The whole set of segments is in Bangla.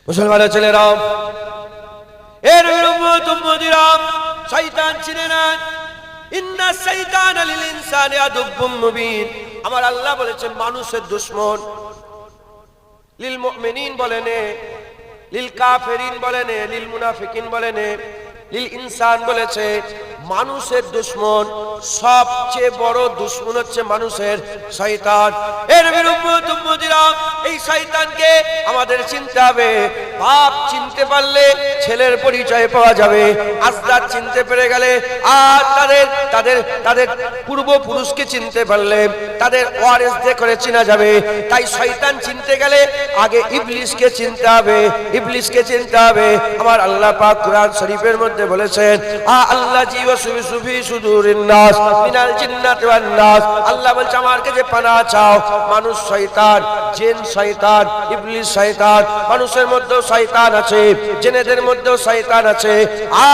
মুসলমানের ছেলেরা, এর উম্মত উম্মতিরা, শয়তান চিনে নেন। ইন্না শাইতানা লিল ইনসানি আদুব্বুম মুবিন। আমার আল্লাহ বলেছেন মানুষের দুশমন। লিল মুমিনিন বলেন, লিল কাফিরিন বলেন, লিল মুনাফিকিন বলেন, লিল ইনসান বলেছে। মানুষের দুশমন, সবচেয়ে বড় দুশমন হচ্ছে মানুষের শয়তান। এর বিরুদ্ধে উম্মতিরা, এই শয়তানকে আমাদের চিনতে হবে। বাপ চিনতে পারলে ছেলের পরিচয় পাওয়া যাবে। আজদার চিনতে পেরে গেলে আর তাদের পূর্বপুরুষকে চিনতে পারলে তাদের ওয়ারিসদের করে চেনা যাবে। তাই শয়তান চিনতে গেলে আগে ইবলিসকে চিনতে হবে, ইবলিসকে চিনতে হবে। আমার আল্লাহ পাক কুরআন শরীফের মধ্যে বলেছেন, আল্লাহ জিও সুফি সুদুরিন নাস মিনাল জিন্নাতি ওয়ান নাস। আল্লাহ বলছে আমার কাছে পানাহ চাও। মানুষ শয়তান, জিন শয়তান, ইবলিস শয়তান। মানুষের মধ্যেও শয়তান আছে, জিনেদের মধ্যেও শয়তান আছে।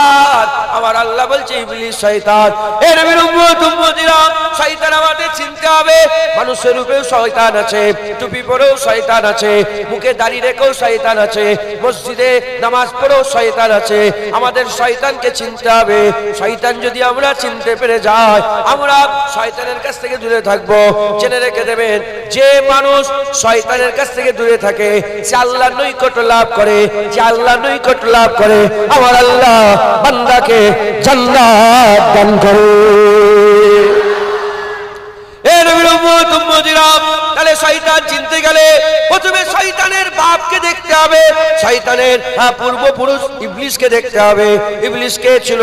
আর আমার আল্লাহ বলছে ইবলিস শয়তান। এর বিরুদ্ধে উম্মতিরা, শয়তান আমাদের চিনতে হবে। মানুষের রূপেও শয়তান আছে, টুপি পরেও শয়তান আছে, মুখে দাড়ি রেখেও শয়তান আছে, মসজিদে নামাজ পড়েও শয়তান আছে। আমাদের শয়তানকে চিনতে হবে। শয়তান যদি আমরা চিনতে পেরে যাই, আমরা শয়তানের কাছ থেকে দূরে থাকবো। জেনে রেখে দেবেন, যে মানুষ শয়তানের কাছ থেকে দূরে থাকে সে আল্লাহর নৈকট্য লাভ করে, যে আল্লাহর নৈকট্য লাভ করে আমার আল্লাহ বান্দাকে জান্নাত দান করে। এর বিরুদ্ধে উম্মতিরা, তাহলে শয়তান চিনতে গেলে প্রথমে শয়তানের বাপকে দেখতে হবে, শয়তানের পূর্বপুরুষ ইবলিসকে দেখতে হবে। ইবলিস কে ছিল?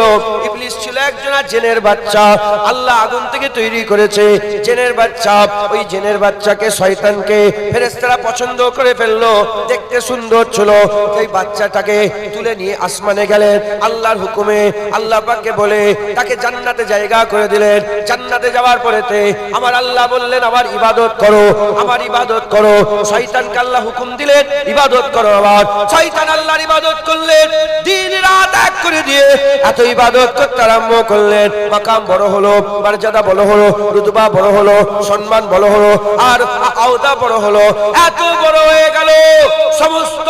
ইবলিস ছিল একজন জিনের বাচ্চা। আল্লাহ আগুন থেকে তৈরি করেছে জিনের বাচ্চা। ওই জিনের বাচ্চাকে শয়তানকে ফেরেশতারা পছন্দ করে ফেললো, দেখতে সুন্দর ছিল। ওই বাচ্চাটাকে তুলে নিয়ে আসমানে গেলেন আল্লাহর হুকুমে। আল্লাহ পাককে বলে তাকে জান্নাতে জায়গা করে দিলেন। জান্নাতে যাওয়ার পরেতে আমার আল্লাহ বললেন আমার ইবাদত করো, আমার ইবাদত করো। শয়তানকে আল্লাহ হুকুম দিলেন ইবাদত করো। আবার শয়তান আল্লাহর ইবাদত করলেন, দিন রাত এক করে দিয়ে এত ইবাদত করতে আরম্ভ করলেন। মাকাম বড় হলো, মর্যাদা বড় হলো, রুতবা বড় হলো, সম্মান বড় হলো, আর আওতা বড় হলো। এত বড় হয়ে গেল, সমস্ত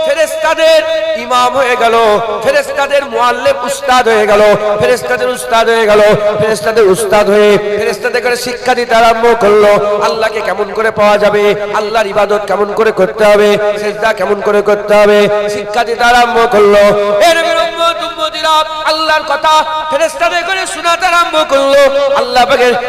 ফেরেশতাদের ইমাম হয়ে গেল, ফেরেশতাদের মুআল্লিম উস্তাদ হয়ে গেল, ফেরেশতাদের উস্তাদ হয়ে গেল। ফেরেশতাদের উস্তাদ হয়ে ফেরেশতাদের করে শিক্ষা দিতে আরম্ভ করলো। আল্লাহকে কেমন করে পাওয়া যাবে, আল্লাহর ইবাদত কেমন করে করতে হবে, সিজদা কেমন করে করতে হবে, শিক্ষা দিতে আরম্ভ করলো। এর বিরুদ্ধে উম্মতিরা, আল্লাহর কথা ফেরেশতাদের করে শোনাতে আরম্ভ করলো।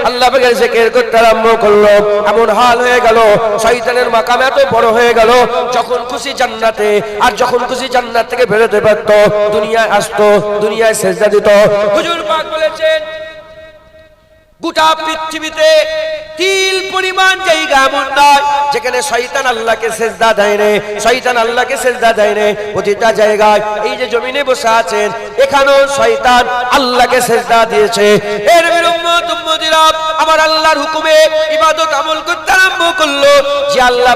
আল্লাহ পাকের জিকির করতে আরম্ভ করলো। এমন হাল হয়ে গেল, শয়তানের মাকাম এত বড় হয়ে গেল, যখন খুশি জান্নাতে আর যখন খুশি জান্নাত থেকে বেরোতে পারত, দুনিয়ায় আসতো, দুনিয়ায় সিজদা দিত। হুজুর পাক বলেছেন গোটা পৃথিবীতে তিল পরিমাণ জায়গা এমন নয় যেখানে শয়তান আল্লাহকে সিজদা দেয় না, শয়তান আল্লাহকে সিজদা দেয় না। প্রতিটা জায়গায়, এই যে জমিনে বসে আছেন এখানেও শয়তান আল্লাহকে সিজদা দিয়েছে। এর বিরুদ্ধে উম্মতিরা, আমার আল্লাহর হুকুমে ইবাদত আমল করতে আরম্ভ করলো। যে আল্লাহ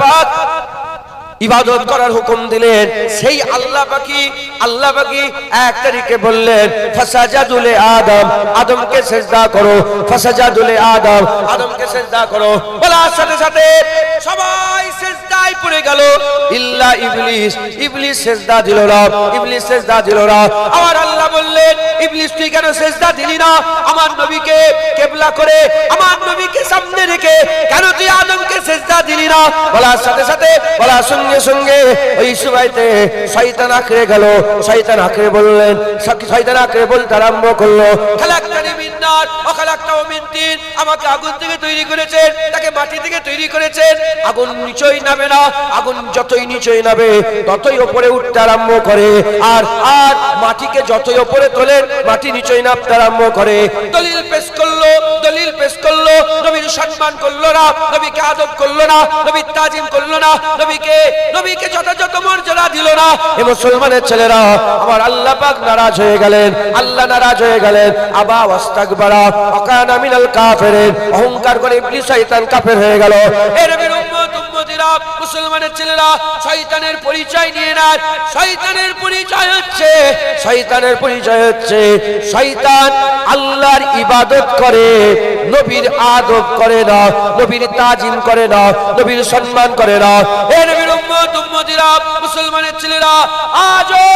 পাক ইবাদত করার হুকুম দিলেন, সেই আল্লাহ পাকি এক তারিখে বললেন ফাসাজাদুল আদম, আদমকে সিজদা করো। ফাসাজাদুল আদম, আদমকে সিজদা করো। বলার সাথে সাথে সবাই সিজদায় পড়ে গেল ইল্লা ইবলিস। ইবলিস সিজদা দিল না, ইবলিস সিজদা দিল না। আমার আল্লাহ বললেন ইবলিস তুই কেন সিজদা দিলি না? আমার নবীকে কিবলা করে, আমার নবীকে সামনে রেখে কেন তুই আদমকে সিজদা দিলি না? বলার সাথে সাথে বলার সঙ্গে সঙ্গে ওই সময়তে শয়তান আঁকড়ে গেল। শয়তান আঁকড়ে বললেন, শয়তান আঁকড়ে বলতে আরম্ভ করলো খালাকতানি মিন নার ওয়া খালাকতাহু মিন তিন। আমাকে আগুন থেকে তৈরি করেছেন, তাকে মাটি থেকে তৈরি করেছেন। আগুন নিচেই নামে না, আগুন যতই নিচেই নামে ততই উপরে উঠতে আরম্ভ করে। আর মাটিকে যতই উপরে তোলেন মাটি নিচেই নামতে আরম্ভ করে। দলিল পেশ করলো, নবীর সম্মান করলো না, নবীকে আদব করলো না, নবীর তাজিম করলো না, নবীকে যথাযথ মর্যাদা দিল না। এ মুসলমানের ছেলেরা, আমার আল্লাহ পাক নারাজ হয়ে গেলেন, আল্লাহ নারাজ হয়ে গেলেন। আবা ওয়াস্তাকবারা ওয়া কানা মিনাল কাফিরিন, অহংকার করে ইবলিস শয়তান কাফের হয়ে গেল। এর বিরুদ্ধে উম্মতিরা, ছেলেরা, মুসলমানের ছেলেরা শয়তানের পরিচয় নিয়ে নেয়। শয়তানের পরিচয় হচ্ছে শয়তান আল্লাহর ইবাদত করে, নবীর আদব করে না, নবীর তাজিম করে না, নবীর সম্মান করে না। হে নবীর উম্মত উম্মতিরা, মুসলমানের ছেলেরা, আজও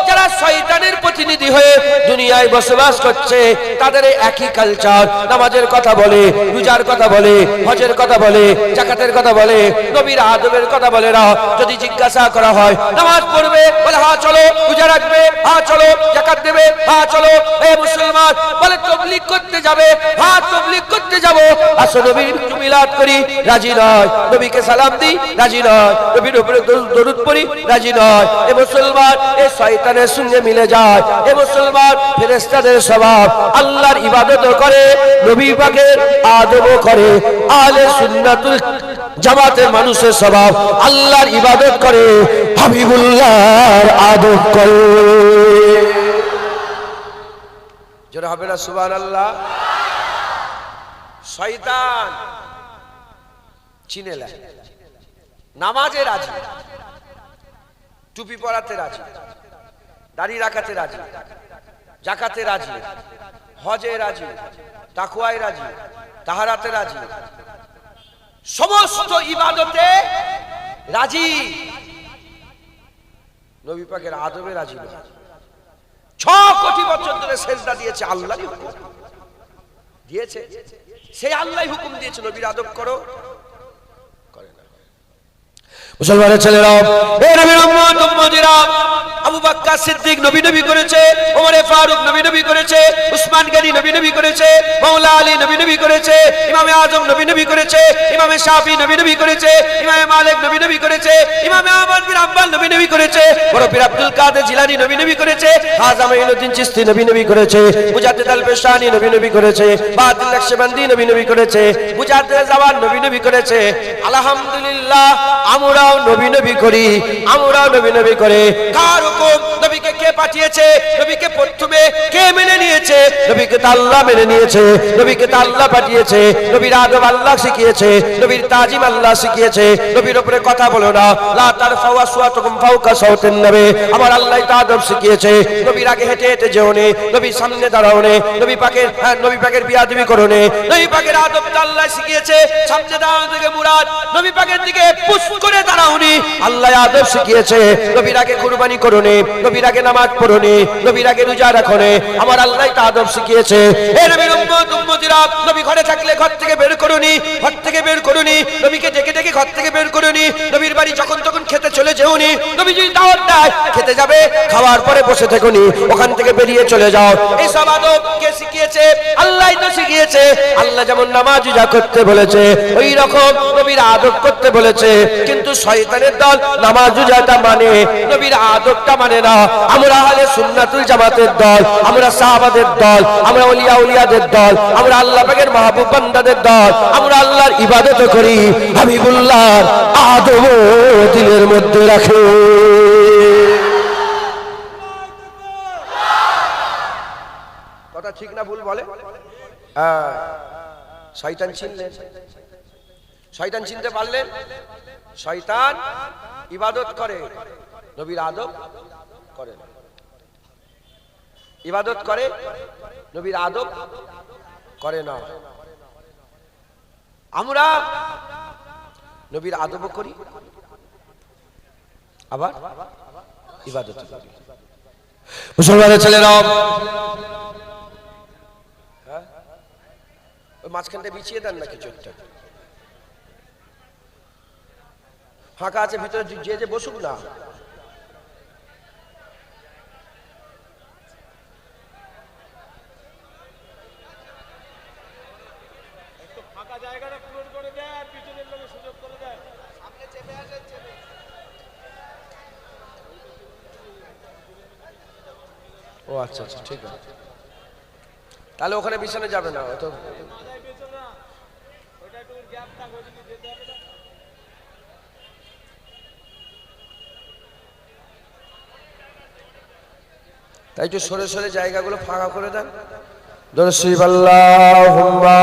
যারা শয়তানের প্রতিনিধি হয়ে দুনিয়ায় বসবাস করছে, তাদের একই কালচার। নামাজের কথা বলে, রোজার কথা বলে, হজের কথা বলে, যাকাতের কথা বলে, নবীর আদবের কথা বলে না। যদি জিজ্ঞাসা করা হয় নামাজ পড়বে, বলে হ্যাঁ চলো। রোজা রাখবে, হ্যাঁ চলো। যাকাত দেবে, হ্যাঁ চলো। হে মুসলমান, বলে তবলিগ করতে যাবে, হ্যাঁ তবলিগ করতে যাব। আসো নবীর মিলাদ করি, রাজি নয়। নবীকে সালাম দিই, রাজি নয়। নবীর উপরে দরুদ পড়ি, রাজি নয়। এ মুসলমান এ শয়তানের সঙ্গে মিলে যায়। এ মুসলমান ফেরেশতাদের স্বভাব, আল্লাহর ইবাদত করে, নবী পাকের আদবও করে। আহলে সুন্নাতুল জামাতের মানুষের স্বভাব আল্লাহর ইবাদত করে, হাবিবুল্লাহর আদব করে। জোরে হবে না সুবহানাল্লাহ? শয়তান চিনে নেয়, নামাজে রাজি, টুপি পরাতে রাজি, দাড়ি রাখাতে রাজি, যাকাতে রাজি, হজে রাজি, তাকওয়ায় রাজি, তাহারাতে রাজি, সমস্ত ইবাদতে রাজি, নবী পাকের আদবে রাজি না। 6 কোটি বছর ধরে সেজদা দিয়েছে, আল্লাহরই হুকুম দিয়েছে, সেই আল্লাহই হুকুম দিয়েছে নবীর আদব করো, করে না। মুসলমানের ছেলেরা, হে নবীর উম্মত উম্মতিরা, আবু বকর সিদ্দিক নবী নবী করেছে, ওমর ফারুক নবী নবী করেছে, উসমান গনি নবী নবী করেছে, মাওলা আলী নবী নবী করেছে, ইমাম আজম নবী নবী করেছে, ইমাম শাফি নবী নবী করেছে, ইমাম মালিক নবী নবী করেছে, ইমাম আহমদ বিন হাম্বল নবী নবী করেছে, বড় পীর আব্দুল কাদের জিলানী নবী নবী করেছে, খাজা মাইনুদ্দিন চিশতি নবী নবী করেছে, মুজাদ্দিদ আল বেশানি নবী নবী করেছে, বাতিল নকশবন্দি নবী নবী করেছে, মুজাদ্দিদ জামান নবী নবী করেছে। আলহামদুলিল্লাহ, আমরাও নবী নবী করি, আমরাও নবী নবী করে। কার হুকুম? নবীকে কে পাঠিয়েছে? নবীকে প্রথমে কে মেনে নিয়েছে? নবীকে তো আল্লাহ মেনে নিয়েছে, নবীকে তো আল্লাহ পাঠিয়েছে। নবীর আদব আল্লাহ শিখিয়েছে, নবীর তাজিম আল্লাহ শিখিয়েছে। নবীর উপরে কথা বলো না, লা তারফাউ আসওয়াতাকুম ফাওকা সাওতিন নবী, আমার আল্লাহ তা আদব শিখিয়েছে। নবীর আগে হেঁটে হেঁটে যেও নে, নবীর সামনে দাঁড়াও নে, নবী পাকের বিয়াদবি করো নে। নবী পাকের আদব আল্লাহ শিখিয়েছে, সামনে দাঁড়ানো থেকে মুরাদ নবী পাকের দিকে পুশ করে দাঁড়াও নি, আল্লাহ আদব শিখিয়েছে। নবীর আগে কুরবানি করো নে, নবীর আগে নামাজ পড়ো নে, নবীর আগে রোজা রাখো নে, আমার আল্লাহ তা আদব শিখিয়েছে। হে নবীর উম্মত উম্মতিরা, নবী ঘরে থাকলে ঘর থেকে বের করুনি, ঘর থেকে বের করুনি, নবীকে ডেকে ডেকে ঘর থেকে বের করুনি, নবীর বাড়ি যখন তখন খেতে চলে যেওনি। নবী যদি দাওয়াত দেয় খেতে যাবে, খাওয়ার পরে বসে থেকোনি, ওখান থেকে বেরিয়ে চলে যাও। এই সব আদব কে শিখিয়েছে? আল্লাহই তো শিখিয়েছে। আল্লাহ যেমন নামাজ রোজা করতে বলেছে, ওই রকম নবীর আদব করতে বলেছে। কিন্তু শয়তানের দল নামাজ রোজাটা মানে, নবীর আদবটা মানে না। আমরা আহলে সুন্নাতুল জামাতের দল, আমরা সাহাবাদের দল, আমরা ওলিয়া উলিয়াদের দল, আমরা আল্লাহ পাকের মাহবুব বান্দাদের দল, আমরা আল্লাহর ইবাদত করি, হাবিবুল্লাহর আদব দিলের মধ্যে রাখে। কথা ঠিক না ভুল বলে? শয়তান চিনলেন, শয়তান চিনতে পারলেন। শয়তান ইবাদত করে, নবীর আদব করে না। ইবাদত করে, নবীর আদব করে না। আমরা নবীর আদব করি, আবার ইবাদত করি। মুসলমানের ছেলেরা, ওই মাঝখানটা বিছিয়ে দেন না কিছু একটা, ফাঁকা আছে ভিতরে, যে যে বসুক না। ও আচ্ছা আচ্ছা, ঠিক আছে, তাহলে ওখানে বিছানে যাবে না। তাই একটু সরে সরে জায়গাগুলো ফাঁকা করে দেন। দরশিব আল্লাহুম্মা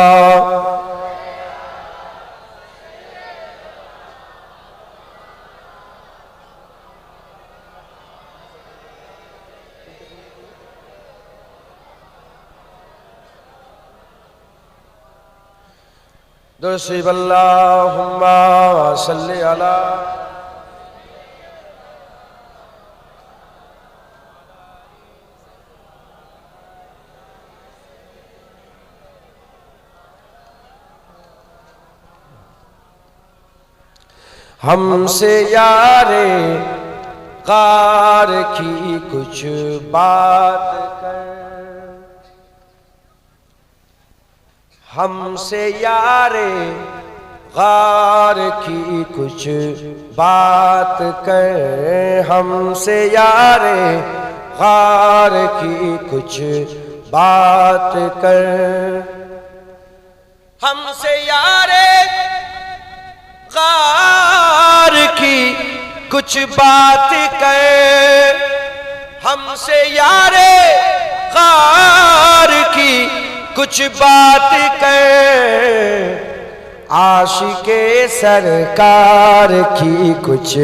درشیب اللہم صلی علی ہم سے یار غار کی کچھ بات کر، ہم سے یار غار کی کچھ بات کر، ہم سے یار غار کی کچھ بات کر، ہم سے یار غار کی کچھ بات کر، ہم سے یار غار کی کچھ بات کر، عاشق سرکار کی کچھ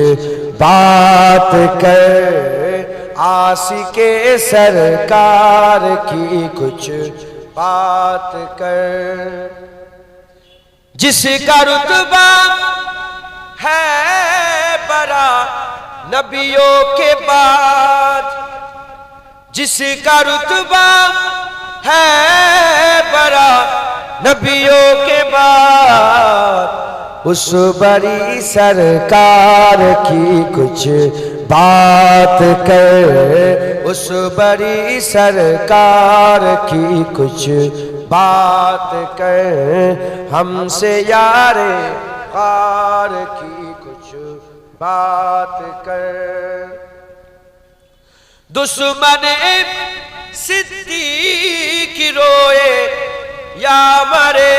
بات کر، عاشق سرکار کی کچھ بات کر، جس کا رتبہ ہے بڑا نبیوں کے بعد، جس کا رتبہ ہے بڑا نبیوں کے بعد، اس بڑی سرکار کی کچھ بات کر، اس بڑی سرکار کی کچھ بات کر، ہم سے یار غار کی کچھ بات کر، دشمن صدیق روئے یا مرے،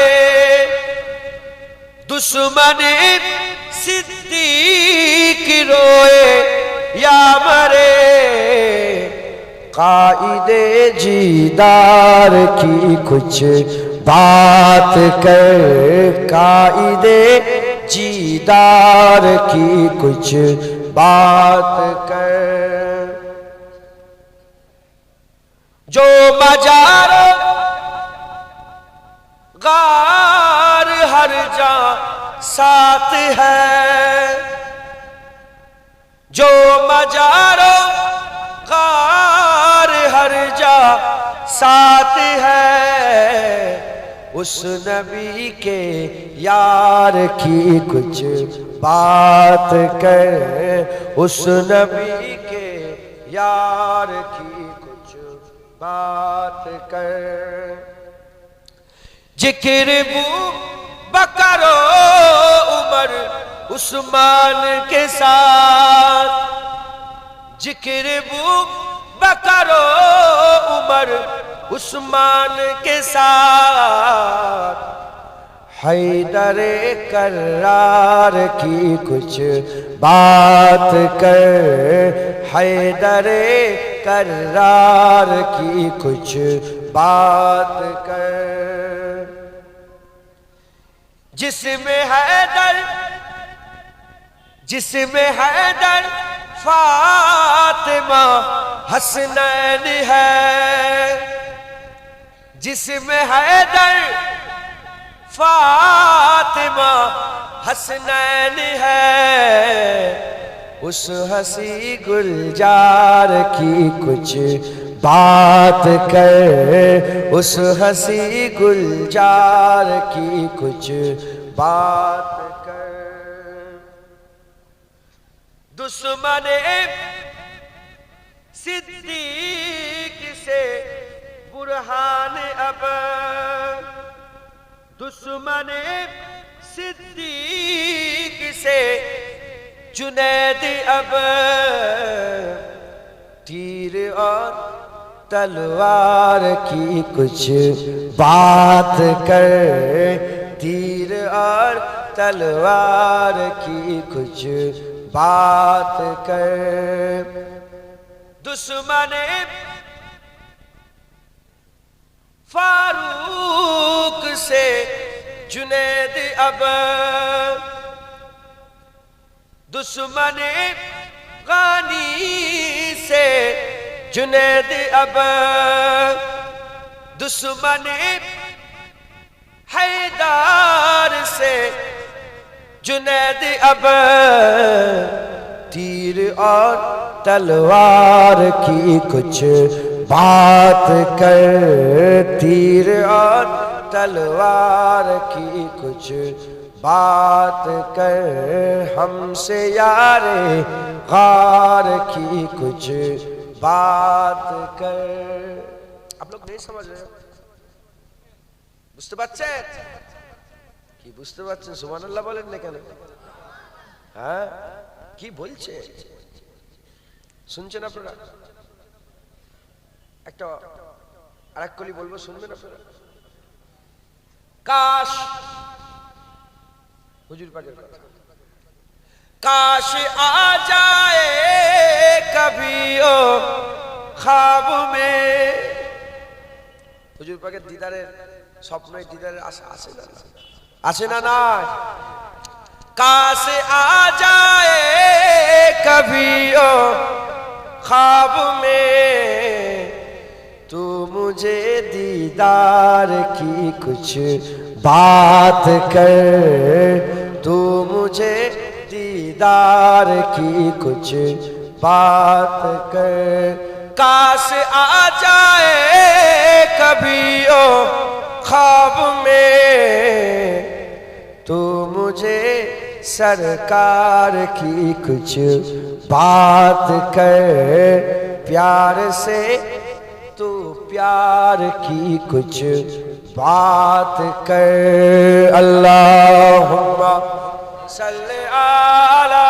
دشمن صدیق روئے یا مرے، قائد جیدار کی کچھ بات کر، قائد جیدار کی کچھ بات کر، جو مجار غار ہر جاں ساتھ ہے، جو مجار غار ہر جاں ساتھ ہے، اس نبی کے یار کی کچھ بات کر، اس نبی کے یار کی کچھ بات کر، ذکر ابو بکر و عمر عثمان کے ساتھ، ذکر ابو بکر و عمر عثمان کے ساتھ، حیدر کرار کی کچھ بات کر، حیدر کرار کی کچھ بات کر، جسم حیدر، جسم حیدر فاطمہ حسنین ہے، جسم حیدر فاطمہ حسنین ہے، اس ہنسی گلزار کی کچھ بات کر، اس ہنسی گلزار کی کچھ بات کر، دشمن صدیق سے برہان اب، دشمن صدیق سے جنید اب، تیر اور تلوار کی کچھ بات کر، تیر اور تلوار کی کچھ بات کر، دشمن فاروق سے جنید اب، دشمن غانی سے جنید اب، دشمن حیدر दीदार से जुनैद अब तीर और तलवार की कुछ बात कर, तीर और तलवार की कुछ बात कर, हमसे यारे गार की कुछ बात कर। आप लोग नहीं समझ रहे? বুঝতে পারছেন কি? বুঝতে পারছেন? সুবহানাল্লাহ বলেন না কেন? হ্যাঁ, কি বলছে শুনছেন আপনারা? একটা আরেক কলি বলবো, শুনবেন আপনারা? কাশ, হুজুর পাকের কথা, काश आ जाए कभी ओ ख्वाब में। হুজুর পাকের দিদারের স্বপ্নে দিদারের আশা আছে না? আছে না? না। काश आ जाए कभी ओ ख्वाब में, तू मुझे दीदार की कुछ बात कर, तू मुझे दीदार की कुछ बात कर। काश आ जाए कभी ओ ख्वाब में, तू मुझे सरकार की कुछ बात कर, प्यार से तू प्यार की कुछ बात कर। अल्लाहुम्मा सल्ले आला।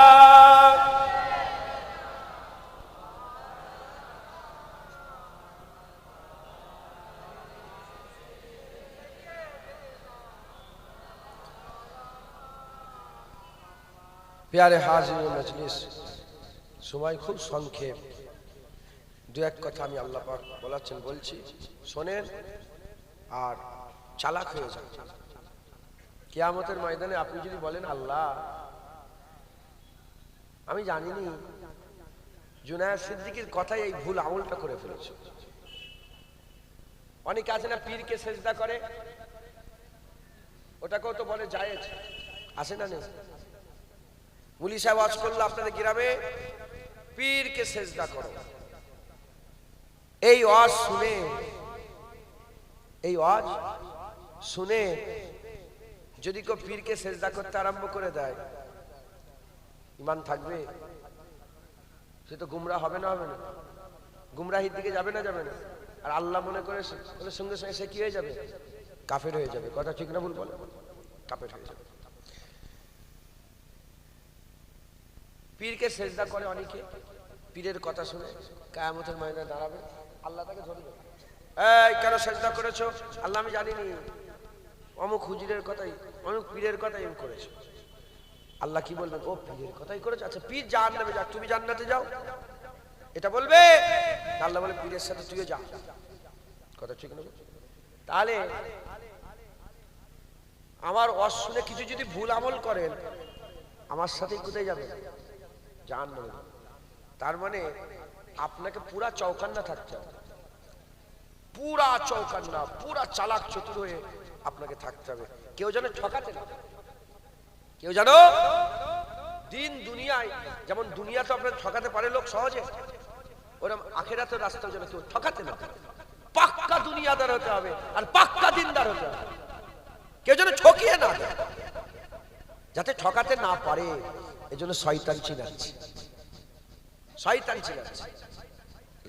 प्यारे हाजिर मजलिस, সময় খুব সংক্ষেপ, দু এক কথা আমি আল্লাহ পাক বলাচ্ছেন বলছি, শোনেন আর চালাক হয়ে যান। কিয়ামতের ময়দানে আপনি যদি বলেন আল্লাহ আমি জানিনি জুনায়েদ সিদ্দিকীর কথাই এই ভুল আমলটা করে ফেলেছে। অনেকে আছে না পীরকে সেজদা করে, ওটাকেও তো বলে জায়েজ, আছে না নেই? মুলি সাহেব ওয়াজ করলো আপনাদের গ্রামে পীরকে সেজদা করো, এই ওয়াজ শুনে, এই ওয়াজ শুনে যদি কেউ পীরকে সেজদা করতে আরম্ভ করে দেয়, ঈমান থাকবে? সে তো গুমরাহ হবে না? হবে না? গুমরাহির দিকে যাবে না? যাবে না? আর আল্লাহ মনে করে সঙ্গে সঙ্গে সে কি হয়ে যাবে? কাফের হয়ে যাবে। কথা ঠিক না ভুল বলে? কাফের হয়ে যাবে। পীরকে সেজদা করে অনেকে, পীরের কথা শুনে কিয়ামতের ময়দানে দাঁড়াবে, আল্লাহ তাকে ধরবে, এই কেন সেজদা করেছো? আল্লাহ আমি জানিনি, অমুক হুজুরের কথাই, অমুক পীরের কথাই এম করেছো। আল্লাহ কি বলবেন? ও পীরের কথাই করেছো, আচ্ছা পীর জাহান্নামে যাক, তুমি জান্নাতে যাও, এটা বলবে? আল্লাহ বলে পীরের সাথে তুইও যা। কথা ঠিক না? তাহলে আমার ওয়াজ শুনে কিছু যদি ভুল আমল করেন, আমার সাথেই কোথায় যাবে? জাহান্নামে। তার মানে আপনাকে পুরা চৌকান্না থাকতে হবে, পুরা চৌকান্না, পুরা চালাক চতুর হয়ে আপনাকে থাকতে হবে। কেউ যেন ঠকাতে না, কেউ যেন দিন দুনিয়ায়, যেমন দুনিয়াতে আপনার ঠকাতে পারে লোক সহজে, ওরকম আখিরাতের রাস্তাও যেন কেউ ঠকাতে না পারে। পাক্কা দুনিয়াদার হতে হবে আর পাক্কা দিনদার হতে হবে, কেউ যেন ঠকিয়ে না দেয়, যাতে ঠকাতে না পারে। এজন্য শয়তান চিনাচ্ছে, শয়তান চিনাচ্ছে।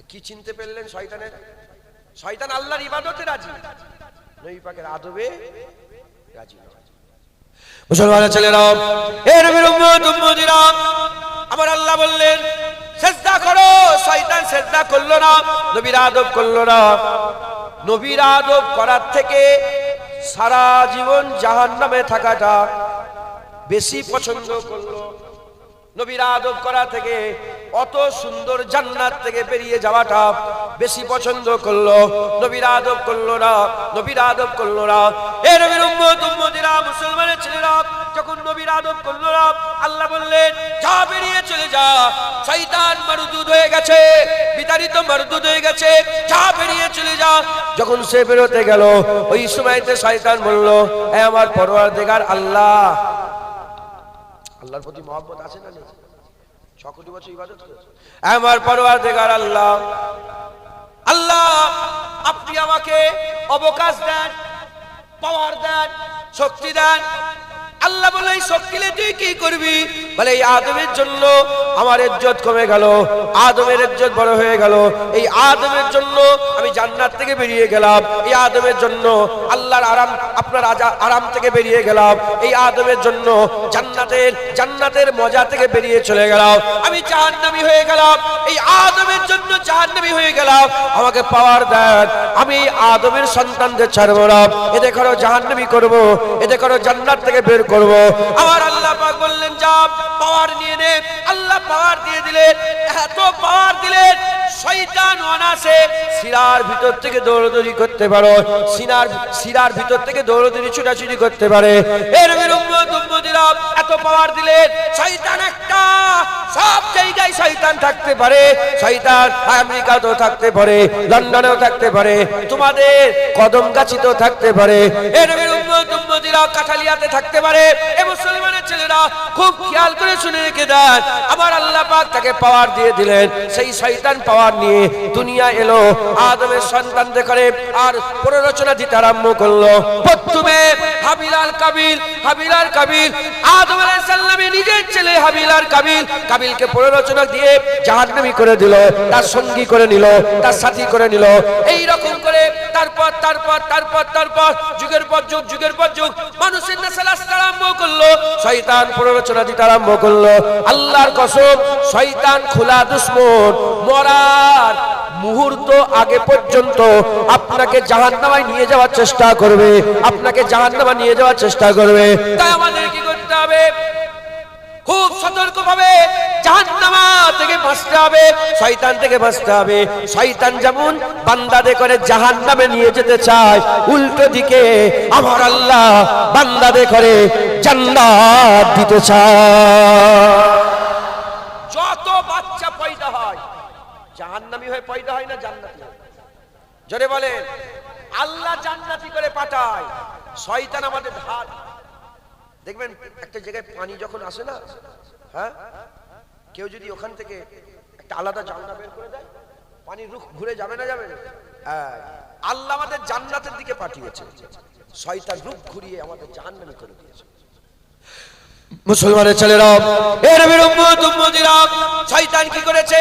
কি চিনতে পারলেন শয়তানের? শয়তান আল্লাহর ইবাদতে রাজি, নবী পাকের আদবে রাজি নয়। মুসলমানের ছেলেরা, হে নবীর উম্মত উম্মতিরা, আমার আল্লাহ বললেন সিজদা করো, শয়তান সিজদা করলো না, নবীর আদব করলো না। নবীর আদব করার থেকে সারা জীবন জাহান্নামে থাকাটা বেশি পছন্দ করলো। নবীর আদব করা থেকে অত সুন্দর জান্নাত থেকে বেরিয়ে যাওয়াটা বেশি পছন্দ করলো, নবীর আদব করলো না, নবীর আদব করলো না। এ নবীর উম্মত উম্মতিরা, মুসলমানের ছেলেরা, যখন নবীর আদব করলো না, আল্লাহ বললেন যা বেরিয়ে চলে যা, শয়তান মারদুদ হয়ে গেছে, বিতাড়িত মারদুদ হয়ে গেছে, যা বেরিয়ে চলে যা। যখন সে বেরোতে গেল, ওই সময়তে শয়তান বলল, এ আমার পরওয়ারদিগার আল্লাহ, আল্লাহর প্রতি মহব্বত আছে না নেই? 6 কোটি বছর ইবাদত করেছে। আমার পরওয়ারদিগার আল্লাহ, আল্লাহ আপনি আমাকে অবকাশ দেন, পাওয়ার দেন, শক্তি দেন। আল্লাহ বলে এই শক্তি নিয়ে তুই কি করবি? বলে এই আদমের জন্য আমার ইজ্জত কমে গেল, আদমের ইজ্জত বড় হয়ে গেল, এই আদমের জন্য আমি জান্নাত থেকে বেরিয়ে গেলাম, এই আদমের জন্য আল্লাহর আরাম, আপনার আরাম থেকে বেরিয়ে গেলাম, এই আদমের জন্য জান্নাতের মজা থেকে বেরিয়ে চলে গেলাম, আমি জাহান্নামী হয়ে গেলাম, এই আদমের জন্য জাহান্নামী হয়ে গেলাম। আমাকে পাওয়ার দেন, আমি আদমের সন্তানদের ছাড়বো না, এদের করো জাহান্নামী করবো, এদের করো জান্নাত থেকে বের করব। আমার আল্লাহ পাক বললেন যা পাওয়ার নিয়ে নে। আল্লাহ পাওয়ার দিয়ে দিলেন, এত পাওয়ার দিলেন শয়তান অনাসে সিরার ভিতর থেকে দৌড়দৌড়ি করতে পারো, সিরার ভিতর থেকে দৌড়দৌড়ি ছুটাছুটি করতে পারে। এর উম্মত উম্মতিরা এত পাওয়ার দিলেন, শয়তান একটা সব জায়গায় শয়তান থাকতে পারে, শয়তান আমেরিকাতেও থাকতে পারে, লন্ডনেও থাকতে পারে, তোমাদের কদমগাছিতেও থাকতে পারে, এর উম্মত উম্মতিরা কাঠালিয়াতে থাকতে পারে। এ মুসলমানের ছেলেরা খুব খেয়াল করে শুনে রেখে দেন, আমার আল্লাহ পাক তাকে পাওয়ার দিয়ে দিলেন। সেই শয়তান পাওয়ার নিয়ে দুনিয়া এলো, আদমের সন্তানদের করে আর প্ররোচনা দিতে আরম্ভ করলো। প্রথমে হাবিল আর কাবিল, আদম আলাইহিস সালামের নিজের ছেলে হাবিল আর কাবিলকে প্ররোচনা দিয়ে জাহান্নামী করে দিল, তার সঙ্গী করে নিল, তার সাথী করে নিল। এই রকম করে তারপর যুগের পর যুগ মানুষের নেশাল আসতে আরম্ভ করলো, শয়তান প্ররোচনা দিতে আরম্ভ করলো। আল্লাহর কসম, শয়তান খোলা দুশমন, মরার মুহূর্ত আগে পর্যন্ত আপনাকে জাহান্নামে নিয়ে যাওয়ার চেষ্টা করবে, আপনাকে জাহান্নামে নিয়ে যাওয়ার চেষ্টা করবে। তাই আমাদের কি করতে হবে? খুব সতর্কভাবে জাহান্নামা থেকে বাঁচতে হবে, শয়তান থেকে বাঁচতে হবে। শয়তান যেমন বান্দাদের করে জাহান্নামে নিয়ে যেতে চায়, উল্টো দিকে আমার আল্লাহ বান্দাদের করে জান্নাত দিতে চায়। যত বাচ্চা পয়দা হয় জাহান্নামী হয়ে পয়দা হয় না জান্নাতি হয়? জোরে বলেন। আল্লাহ জান্নাতি করে পাঠায়, শয়তান আমাদের ধার। দেখবেন একটা জায়গায় পানি যখন আসে না, হ্যাঁ, কেউ যদি ওখান থেকে একটা আলাদা জানলা বের করে দেয়, পানির রুখ ঘুরে যাবে না, যাবে না? আল্লাহ আমাদের জান্নাতের দিকে পাঠিয়েছে, শয়তান রুখ ঘুরিয়ে আমাদের জাহান্নামে করে দিয়েছে। মুসলমানের ছেলেরা, এর উম্মত উম্মতিরা, শয়তান কি করেছে?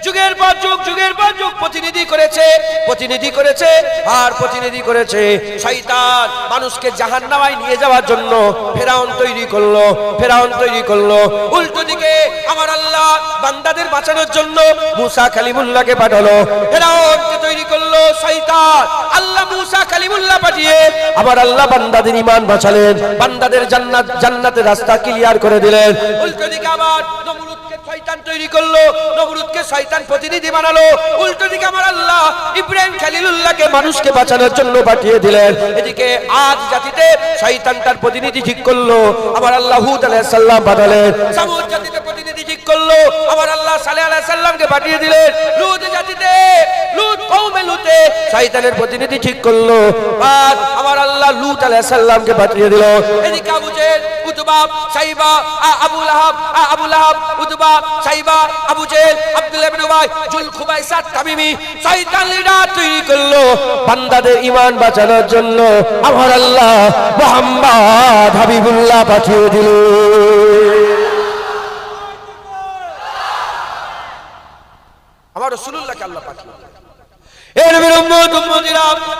যুগের পর যুগ প্রতিনিধি করেছে। শয়তান মানুষকে জাহান্নামে নিয়ে যাওয়ার জন্য ফেরাউন তৈরি করলো। উল্টো দিকে আমার আল্লাহ বান্দাদের বাঁচানোর জন্য মুসা কালিমুল্লাহকে পাঠালো। ফেরাউনকে তৈরি করলো শয়তান, আল্লাহ মুসা কালিমুল্লাহ পাঠিয়ে আমার আল্লাহ বান্দাদের ঈমান বাঁচালেন, বান্দাদের জান্নাতের রাস্তা ক্লিয়ার করে দিলেন। উল্টো দিকে আবার নমরুদকে শয়তান তৈরি করলো, নমরুদকে শয়তান প্রতিনিধি বানালো। উল্টো দিকে আমার আল্লাহ ইব্রাহিম খলিলুল্লাহকে মানুষকে বাঁচানোর জন্য পাঠিয়ে দিলেন। এদিকে আদ জাতিতে শয়তান তার প্রতিনিধি ঠিক করলো, আমার আল্লাহ হুদ আলাইহিস সালাম পাঠালেন। সামুদ জাতিতে প্রতিনিধি ঠিক করলো, আমার আল্লাহ সালেহ আলাইহিস সালামকে পাঠিয়ে দিলেন। লূত জাতিতে কওমে লূতে শয়তানের প্রতিনিধি ঠিক করলো, আর আমার আল্লাহ লূত আলাইহিস সালামকে পাঠিয়ে দিল। এদিকে আবু জেহেল, উতবা, সাইবা, আবু লাহাব, উতবা, সাইবা, আবু জেহেল, আব্দুল্লাহ ইবনে উবাই, জুলখুবাইসা তামিমি, শয়তান লিডার তৈরি করলো বান্দাদের ঈমান বাঁচানোর জন্য। আমার আল্লাহ মুহাম্মদ হাবিবুল্লাহ পাঠিয়ে দিল। আমার রাসূলুল্লাহকে আল্লাহ পাঠিয়ে দিলেন।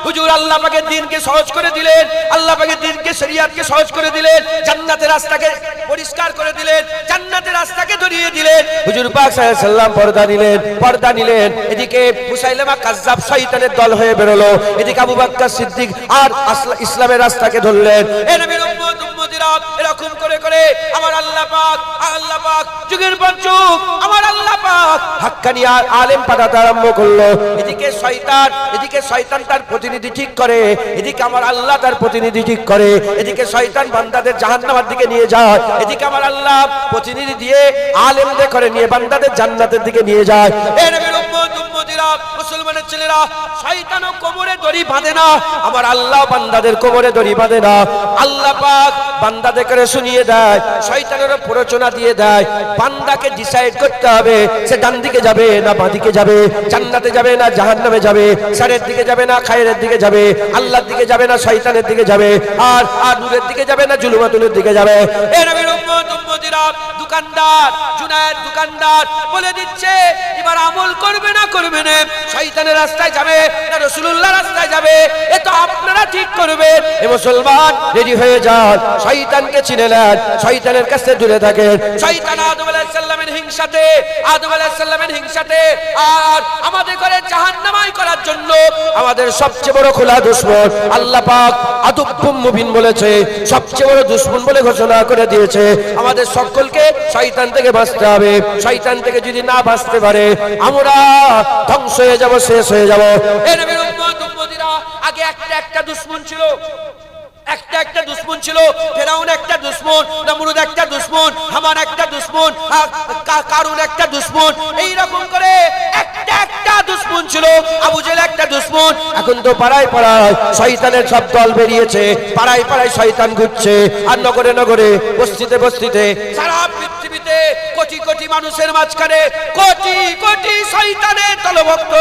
হুজুর আল্লাহ পাকের দ্বীনকে সহজ করে দিলেন, আল্লাহ পাকের দ্বীনকে শরীয়তকে সহজ করে দিলেন, জান্নাতের রাস্তাকে পরিষ্কার করে দিলেন, জান্নাতের রাস্তাকে ধরিয়ে দিলেন। হুজুর পাক সাল্লাল্লাহু আলাইহি ওয়াসাল্লাম পর্দা নিলেন। এদিকে মুসাইলামা কাজ্জাব শয়তানের দল হয়ে বেরোলো, এদিকে আবু বকর সিদ্দিক আর ইসলামের রাস্তাকে ধরলেন। এ নবীর উম্মত উম্মতিরা রাসূলুল্লাহ এরকম করে করে আমার আল্লাহ পাক যুগের পর যুগ আমার আল্লাহ পাক হাক্কানি আলেম পাঠাতে আরম্ভ করলো। এদিকে শয়তান তার প্রতিনিধি ঠিক করে, এদিকে আমার আল্লাহ তার প্রতিনিধি ঠিক করে। এদিকে শয়তান বান্দাদের জাহান্নামের দিকে নিয়ে যায়, এদিকে আমার আল্লাহ প্রতিনিধি দিয়ে আলেমদের করে নিয়ে বান্দাদের জান্নাতের দিকে নিয়ে যায়। এ নবীর উম্মতিরা, মুসলমানের ছেলেরা, শয়তানও কোমরে দড়ি বাঁধে না, আমার আল্লাহ বান্দাদের কোমরে দড়ি বাঁধে না। আল্লাহ পাক বান্দাদের করে শুনিয়ে দেয়, শয়তানেরও প্ররোচনা দিয়ে দেয়। বান্দাকে ডিসাইড করতে হবে সে ডান দিকে যাবে না বাঁ দিকে যাবে, জান্নাতে যাবে না জাহান্নামে যাবে, শারের দিকে যাবে না খায়রের দিকে যাবে, আল্লাহর দিকে যাবে না শয়তানের দিকে যাবে, আর নূরের দিকে যাবে না জুলুমাতুলের দিকে যাবে। এ নবীর উম্মতিরা, দোকানদার জুনায়েদ দোকানদার বলে দিচ্ছে এবার আমল করবে না শয়তানের রাস্তায় যাবে না রাসূলুল্লাহর রাস্তায় যাবে, এ তো আপনারা ঠিক করবেন। এ মুসলমান রেডি হয়ে যান, শয়তানকে চিনে নেন, শয়তানের কাছে দূরে থাকেন। শয়তান আদম আলাইহিস সালামের হিংসাতে আর আমাদের করে জাহান্নামাই করার জন্য আমাদের সবচেয়ে বড় খোলা দুশমন আল্লাহ পাক আদুব্বুম মুবিন বলেছে, সবচেয়ে বড় দুশমন বলে ঘোষণা করে দিয়েছে। আমাদের সকলকে শয়তান থেকে বাঁচতে হবে। শয়তান থেকে যদি না বাঁচতে পারে আমরা ধ্বংস হয়ে যাব, শেষ হয়ে যাব। এই নবীর উম্মতিরা, আগে একটা দুশমন ছিল, একটা দুশমন ছিল। ফেরাউন একটা দুশমন, নমরুদ একটা দুশমন, হামান একটা দুশমন, কারুন একটা দুশমন, এই রকম করে একটা দুশমন ছিল। আবু জেহেল একটা দুশমন। এখন তো পাড়ায় পাড়ায় শয়তানের সব দল বেরিয়েছে, পাড়ায় পাড়ায় শয়তান ঘুরছে, আর নগরে নগরে বস্তিতে বস্তিতে সারা পৃথিবীতে কোটি কোটি মানুষের মাঝখানে কোটি কোটি শয়তানের দলভক্ত,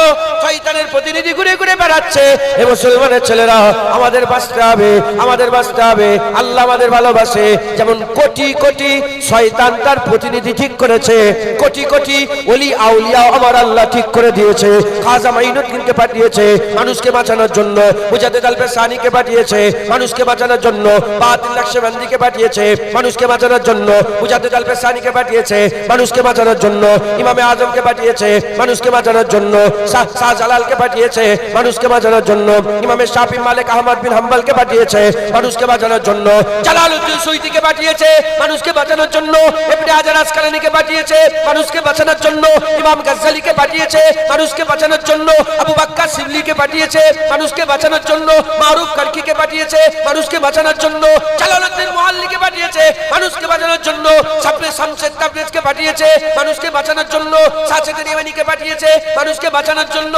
শয়তানের প্রতিনিধি ঘুরে ঘুরে বেড়াচ্ছে। এ মুসলমানের ছেলেরা, আমাদের বাঁচতে হবে, আমাদের বাঁচতে হবে। আল্লাহ আমাদের ভালোবাসে, যেমন কোটি কোটি শয়তান তার প্রতিনিধি ঠিক করেছে, কোটি কোটি ওলি আউলিয়া আমার আল্লাহ ঠিক করে দিয়েছে। খাজা মাইনুদ্দিনকে পাঠিয়েছে মানুষকে বাঁচানোর জন্য, মুজাদ্দিদ আল ফেসানিকে পাঠিয়েছে মানুষকে বাঁচানোর জন্য, বাতিল নকশবন্দিকে পাঠিয়েছে মানুষকে বাঁচানোর জন্য, মুজাদ্দিদ আল ফেসানিকে পাঠিয়েছে মানুষকে বাঁচানোর জন্য, ইমামে আজমকে পাঠিয়েছে মানুষকে বাঁচানোর জন্য, শাহজালালকে পাঠিয়েছে মানুষকে বাঁচানোর জন্য, ইমামে শাফি মালিক আহমদ বিন হাম্বলকে পাঠিয়েছে মানুষকে বাঁচানোর জন্য, জালালউদ্দিন সুয়ুতিকে পাঠিয়েছে মানুষকে বাঁচানোর জন্য, ইবনে হাজার আসকালানিকে পাঠিয়েছে মানুষকে বাঁচানোর জন্য, ইমাম গাজ্জালিকে পাঠিয়েছে মানুষকে বাঁচানোর জন্য, আবু বকর শিবলিকে পাঠিয়েছে মানুষকে বাঁচানোর জন্য, মারুফ কারকিকে পাঠিয়েছে মানুষকে বাঁচানোর জন্য, জালালউদ্দিন মুআল্লিকে পাঠিয়েছে মানুষকে বাঁচানোর জন্য, শাফি শামসুদ তাবরিজকে পাঠিয়েছে মানুষকে বাঁচানোর জন্য, সাচেদ ইয়ামানিকে পাঠিয়েছে মানুষকে বাঁচানোর জন্য।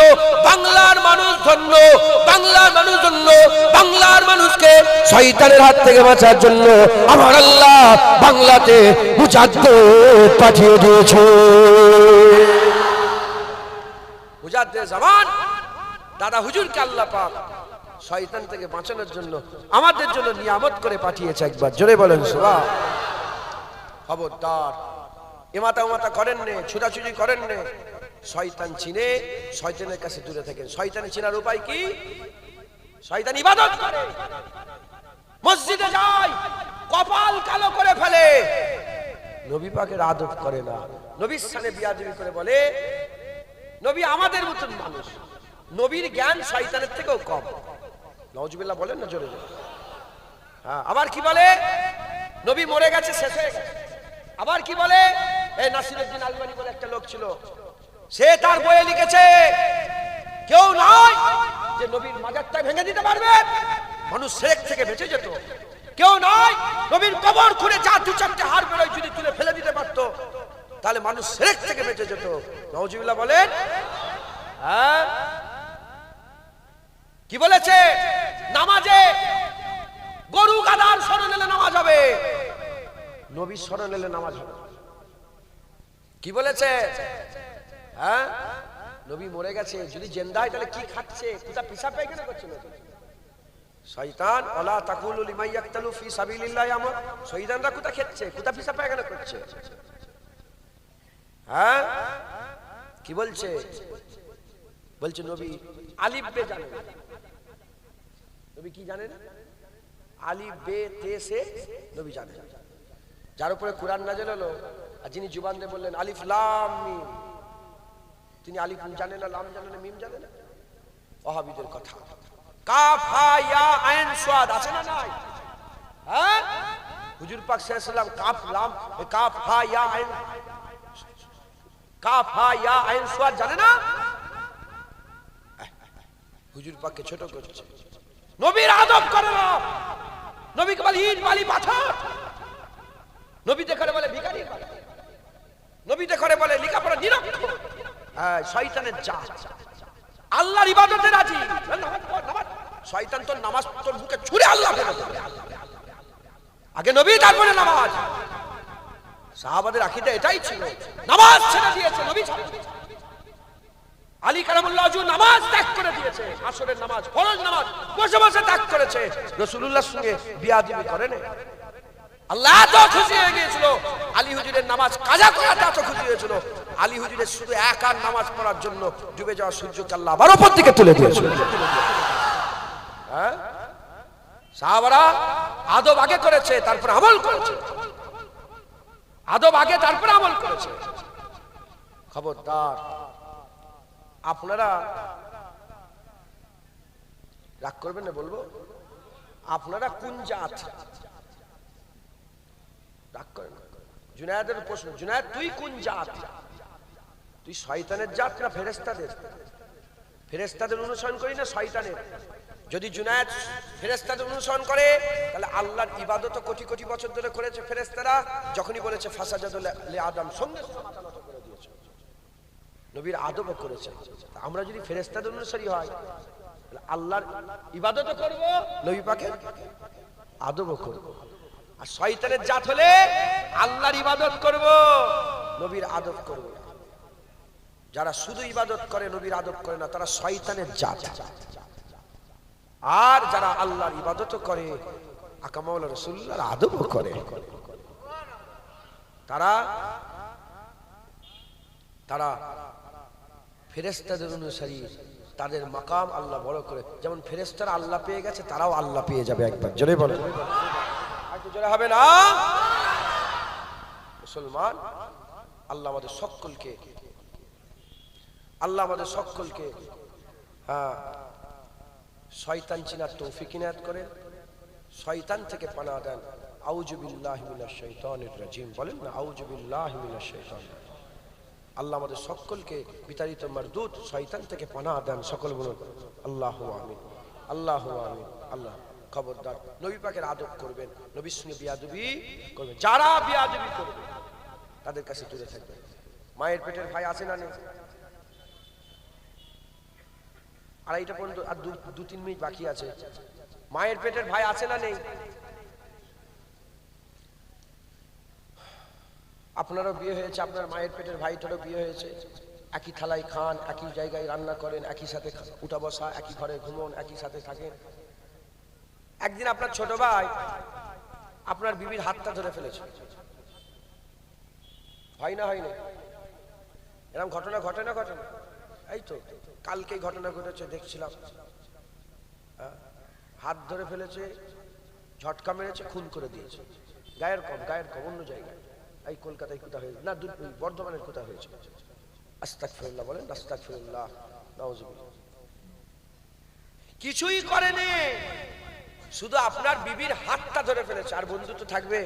বাংলার মানুষ ধন্য, বাংলার মানুষ ধন্য, বাংলার মানুষকে শয়তানের হাত থেকে বাঁচার জন্য আমার আল্লাহ বাংলাতে মুজাদ্দিদ পাঠিয়ে দিয়েছে। মুজাদ্দিদ জামান দাদা হুজুরকে আল্লাহ পাক শয়তান থেকে বাঁচানোর জন্য আমাদের জন্য নিয়ামত করে পাঠিয়েছে। একবার জোরে বলেন সুবহান। খবরদার এমাতা ওমাতা করেন নে, ছুটাছুটি করেন নে, শয়তান চিনে শয়তানের কাছে দূরে থাকেন। শয়তানের চিনার উপায় কি? শয়তান ইবাদত করে, মসজিদে যায়, কপাল কালো করে ফেলে, নবী পাকের আদব করে না, নবীর সামনে বিয়াদবি করে, বলে নবী আমাদের মতন মানুষ, নবীর জ্ঞান শয়তানের থেকেও কম। নাউজুবিল্লাহ বলেন না জোরে জোরে। হ্যাঁ, আবার কি বলে? নবী মরে গেছে, শেষ হয়ে গেছে। আবার কি বলে? এই নাসিরউদ্দিন আলমানি বলে একটা লোক ছিল, সে তার বইয়ে লিখেছে কেউ নয় যে নবীর মাজারটা ভেঙে দিতে পারবে, মানুষ শিরক থেকে বেঁচে যেত। কেউ নয় নবীর কবর খুঁড়ে যা দু চারটে হাড় বেরোয় যদি তুলে ফেলে দিতে পারতো, তাহলে মানুষ শিরক থেকে বেঁচে যেত। নাউজুবিল্লাহ বলেন। হ্যাঁ, কি বলেছে? নামাজে গরু গাধার শরণ এলে নামাজ হবে, নবীর শরণ এলে নামাজ হবে। কি বলেছে? হ্যাঁ, নবী মরে গেছে, যদি জিন্দা হয় তাহলে কি খাচ্ছে, কোথা পিশাব পায়খানা করছে না? শয়তান ওয়ালা তাকুলু লিমান ইয়াকতালু ফি সাবিলিল্লাহি আমর, শয়তানরা কোথা খেচ্ছে, কোথা পিশাব পায়খানা করছে? হ্যাঁ, কি বলছে? বলছে নবী আলিফ বে জানেন। নবী কি জানেন? আলিফ বে তে সে নবী জানেন। যার উপরে কোরআন নাযিল হলো আর যিনি জুবান দিয়ে বললেন আলিফ লাম মিম, তিনি আলিফ জানেন না, লাম জানেন না, মিম জানেন না? ওয়াহাবীদের কথা। কাফ হা ইয়া আইন সাদ আছে না নাই? হ্যাঁ, হুজুর পাক সাল্লাল্লাহু কাফ লাম কাফ হা ইয়া আইন, কাফ হা ইয়া আইন সুয়াদ জানে না? হুজুর পাককে ছোট করছে। নবীর আদব করে না, নবীকে বলে ইট বালি পাথর, নবী দেখে বলে ভিখারি, নবী দেখে বলে লেখাপড়া নিরক্ষর। হ্যাঁ, শয়তানের জাত। আল্লাহর ইবাদতে রাজি, শয়তান তোর নামাজ তোর বুকে ছুঁড়ে আল্লাহ ফেলে দেবে। আগে নবী তারপরে নামাজ। সাহাবাদের আকীদা এটাই ছিল, নামাজ ছেড়ে দিয়েছে নবী। আলী কারামুল্লাহ ওয়াজহু নামাজ ত্যাগ করে দিয়েছে, আসরের নামাজ, ফরজ নামাজ বসে বসে ত্যাগ করেছে। রাসূলুল্লাহর সঙ্গে বিয়াদবি করেন। আল্লাহ এত খুশি হয়ে গিয়েছিল, আলী হুজুরের নামাজ কাজা করাতে এত খুশি হয়েছিল, আলী হুজুরের শুধু একা নামাজ পড়ার জন্য ডুবে যাওয়া সূর্যকে আল্লাহ আবার উপর দিকে তুলে দিয়েছিল। হ্যাঁ, সাহাবারা আদব আগে করেছে, তারপর আমল করেছে। আদব আগে তারপর আমল করেছে। খবরদার, আপনারা রাগ করবেন না বলবো, আপনারা কোন জাত? রাগ করেন। জুনায়েদের প্রশ্ন, জুনায়েদ তুই কোন জাত? তুই শয়তানের জাত না ফেরেশতাদের? ফেরেশতাদের অনুসরণ করি না শয়তানের? যদি জুনায়েদ ফেরেশতাদের অনুসরণ করে, তাহলে আল্লাহর ইবাদত কোটি কোটি বছর ধরে করেছে ফেরেশতারা। যখনই বলেছে ফাসাজাদু লি আদম, সঙ্গে সঙ্গে মাথা নত করে দিয়েছে। নবীর আদবও করেছে। আমরা যদি ফেরেশতাদের অনুসারী হয়, তাহলে আল্লাহর ইবাদতও করব, নবী পাকের আদবও করব। আর শয়তানের জাত হলে আল্লাহর ইবাদত করব, নবীর আদব করব। যারা শুধু ইবাদত করে নবীর আদব করে না, তারা শয়তানের জাত। আর যারা আল্লাহর ইবাদত করে, আকা মাওলা রাসূলুল্লাহর আদবও করে, তারা তারা ফেরেশতাদের অনুসারী। তাদের মাকাম আল্লাহ বড় করে। যেমন ফেরেশতারা আল্লাহ পেয়ে গেছে, তারাও আল্লাহ পেয়ে যাবে একবার। জোরে বলেন, একটু জোরে হবে না? মুসলমান, আল্লাহ আমাদের সকলকে, আল্লাহ আমাদের সকলকে শয়তান চিনার তৌফিক ইনায়াত করেন, শয়তান থেকে পানাহ দেন। আউযু বিল্লাহি মিনাশ শাইতানির রাজিম। বলেন না, আউযু বিল্লাহি মিনাশ শাইতানির রাজিম। আল্লাহ আমাদের সকলকে বিতাড়িত মারদুদ শয়তান থেকে পানাহ দেন। সকল বলুন আল্লাহু আমিন, আল্লাহু আমিন। আল্লাহ, খবরদার নবী পাকের আদব করবেন, নবীর সঙ্গে বিয়াদবি করবেন। যারা বিয়াদবি করবে তাদের কাছে দূরে থাকবেন। মায়ের পেটের ভাই আছে না নেই? আড়াইটা পর্যন্ত আর 2-3 মিনিট বাকি আছে। মায়ের পেটের ভাই আছে না নেই? আপনারও বিয়ে হয়েছে, আপনার মায়ের পেটের ভাইটারও বিয়ে হয়েছে। একই থালায় খান, একই জায়গায় রান্না করেন, একই সাথে উঠা বসা, একই ঘরে ঘুমন, একই সাথে থাকেন। একদিন আপনার ছোট ভাই আপনার বিবির হাতটা ধরে ফেলেছে, হয় না? হয় না? এরকম ঘটনা ঘটে না? ঘটনা এই তো কালকেই ঘটনা ঘটেছে, দেখছিলাম। হাত ধরে ফেলেছে, ঝটকা মেরেছে, খুন করে দিয়েছে। গায়ের কম অন্য জায়গায়, এই কলকাতায় কোথা হয়েছে না, বর্ধমানের কোথা হয়েছে। আস্তাগফিরুল্লাহ বলেন, আস্তাগফিরুল্লাহ, নাউজুবিল্লাহ। কিছুই করেনি, শুধু আপনার বিবির হাতটা ধরে ফেলেছে। আর বন্ধুত্ব থাকবে,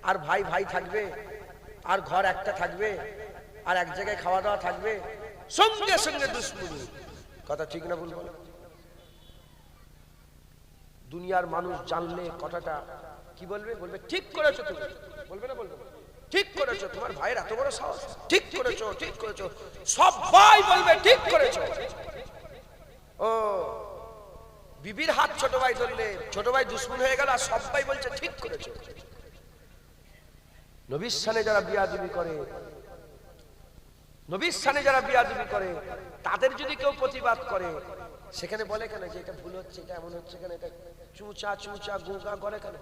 আর ভাই থাকবে, আর ঘর একটা থাকবে, আর এক জায়গায় খাওয়া দাওয়া থাকবে, সঙ্গে সঙ্গে দুশ্মনী। কথা ঠিক না ভুল বলে? দুনিয়ার মানুষ জানলে কথাটা কি বলবে? বলবে ঠিক করেছো তুমি। বলবে না? বলবে ঠিক করেছো, তোমার ভাইয়ের এত বড় সাহস, ঠিক করেছো, ঠিক করেছো। সবাই বলবে ঠিক করেছো। ও বিবির হাত ছোট ভাই ধরলে, ছোট ভাই দুশ্মন হয়ে গেল, আর সবাই বলছে ঠিক করেছো। নবীর শানে যারা বিয়াদবি করে, নবীর শানে যারা বিয়াদবি করে, তাদের যদি কেউ প্রতিবাদ করে, সেখানে বলে কেন যে এটা ভুল হচ্ছে, এটা এমন হচ্ছে কেন, এটা চুচা গুগা করে কেন?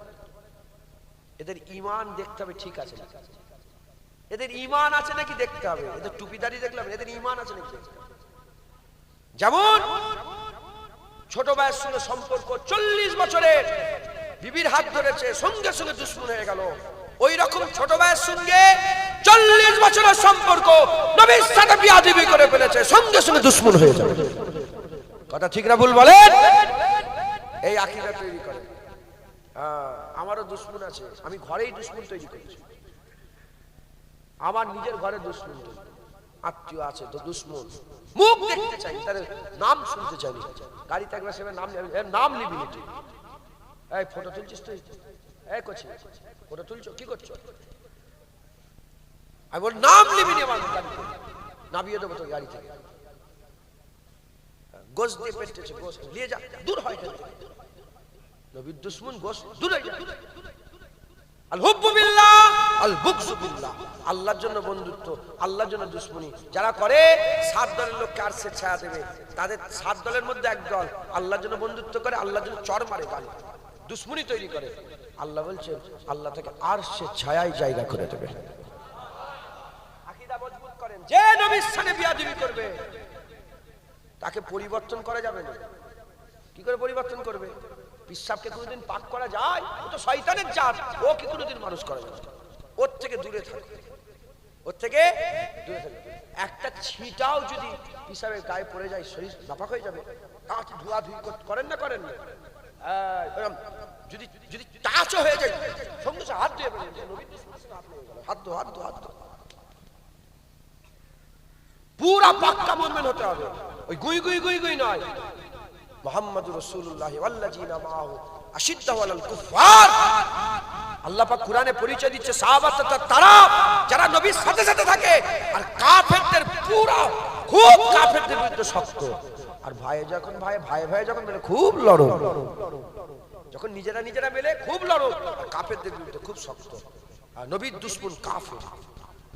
এদের ঈমান দেখতে হবে ঠিক আছে না, এদের ঈমান আছে নাকি দেখতে হবে। এদের টুপিদারি দেখলাম, এদের ঈমান আছে নাকি। যেমন ছোট ভাইয়ের সঙ্গে সম্পর্ক 40 বছরের, বিবির হাত ধরেছে, সঙ্গে সঙ্গে দুশ্মন হয়ে গেল। ওই রকম ছোট ভাইয়ের সঙ্গে 40 বছরের সম্পর্ক, নবীর সাথে বিয়াদবি করে ফেলেছে, সঙ্গে সঙ্গে দুশ্মন হয়ে যাবে। কথা ঠিক না ভুল বলেন? এই আকীদা তৈরি করে। আমারও দুশ্মন আছে, আমি ঘরেই দুশ্মন তৈরি করেছি, আমার নিজের ঘরে দুশ্মন তৈরি, আত্মীয় আছে তো দুশ্মন, মুখ দেখতে চাই, তার নাম শুনতে চাই, গাড়ি থাকবে সে নাম নিবি না তুই, এই ফটো তুলছিস তুই, এই করছিস ফটো তুলছো, কি করছো, আমি বল নাম নিবি না আমার গাড়িতে, নামিয়ে দেবো তোর গাড়ি থেকে, গোশ দিয়ে পেটেছে, গোশ নিয়ে যা, দূর হয় কেন, নবীর দুশ্মন গোশ দূর হয়ে যায়। আল হুব্বু বিল্লাহ আল বুগযু বিল্লাহ, আল্লাহর জন্য বন্ধুত্ব, আল্লাহর জন্য দুশ্মনী যারা করে, 7 দলের লোককে আরশের ছায়া দেবে, তাদের 7 দলের মধ্যে এক দল আল্লাহর জন্য বন্ধুত্ব করে, আল্লাহর জন্য চড় মারে, গালি দুশ্মনী তৈরি করে, আল্লাহ বলছে আল্লাহ তাকে আরশের ছায়ায় জায়গা করে দেবে। আকীদা মজবুত করেন, যে নবীর সাথে বিয়াদবি করবে তাকে পরিবর্তন করা যাবে না। কি করে পরিবর্তন করবে? পিশাবকে কোনোদিন পাক করা যায়? ও তো শয়তানের জাত, ও কি কোনোদিন মানুষ করা যায়? ওর থেকে দূরে থাকো, ওর থেকে দূরে থাকো। একটা ছিটাও যদি পিশাবের গায়ে পড়ে যায় শরীর নাপাক হয়ে যাবে। কাঁচ ধোয়াধুয়ি করেন না, করেন না? যদি যদি টাচও হয়ে যায় সঙ্গে সঙ্গে হাত দিয়ে বেরিয়ে যায়, হাত দো, হাত দো, হাত দো, পুরা পাক্কা মুমিন হতে হবে, ওই গুই গুই গুই গুই নয়। মুহাম্মাদুর রাসূলুল্লাহ ওয়াল্লাযিনা মাআহু আশিদ্দাউ আলাল কুফার, আল্লাহ পাক কোরআনে পরিচয় দিচ্ছে সাহাবাতে তারা যারা নবীর সাথে সাথে থাকে, আর কাফেরদের পুরা খুব কাফেরদের বিরুদ্ধে শক্ত, আর ভাই যখন ভাই যখন মেলে খুব লড়ো, যখন নিজেরা নিজেরা মেলে খুব লড়ো, আর কাফেরদের বিরুদ্ধে খুব শক্ত। আর নবীর দুশমন কাফের,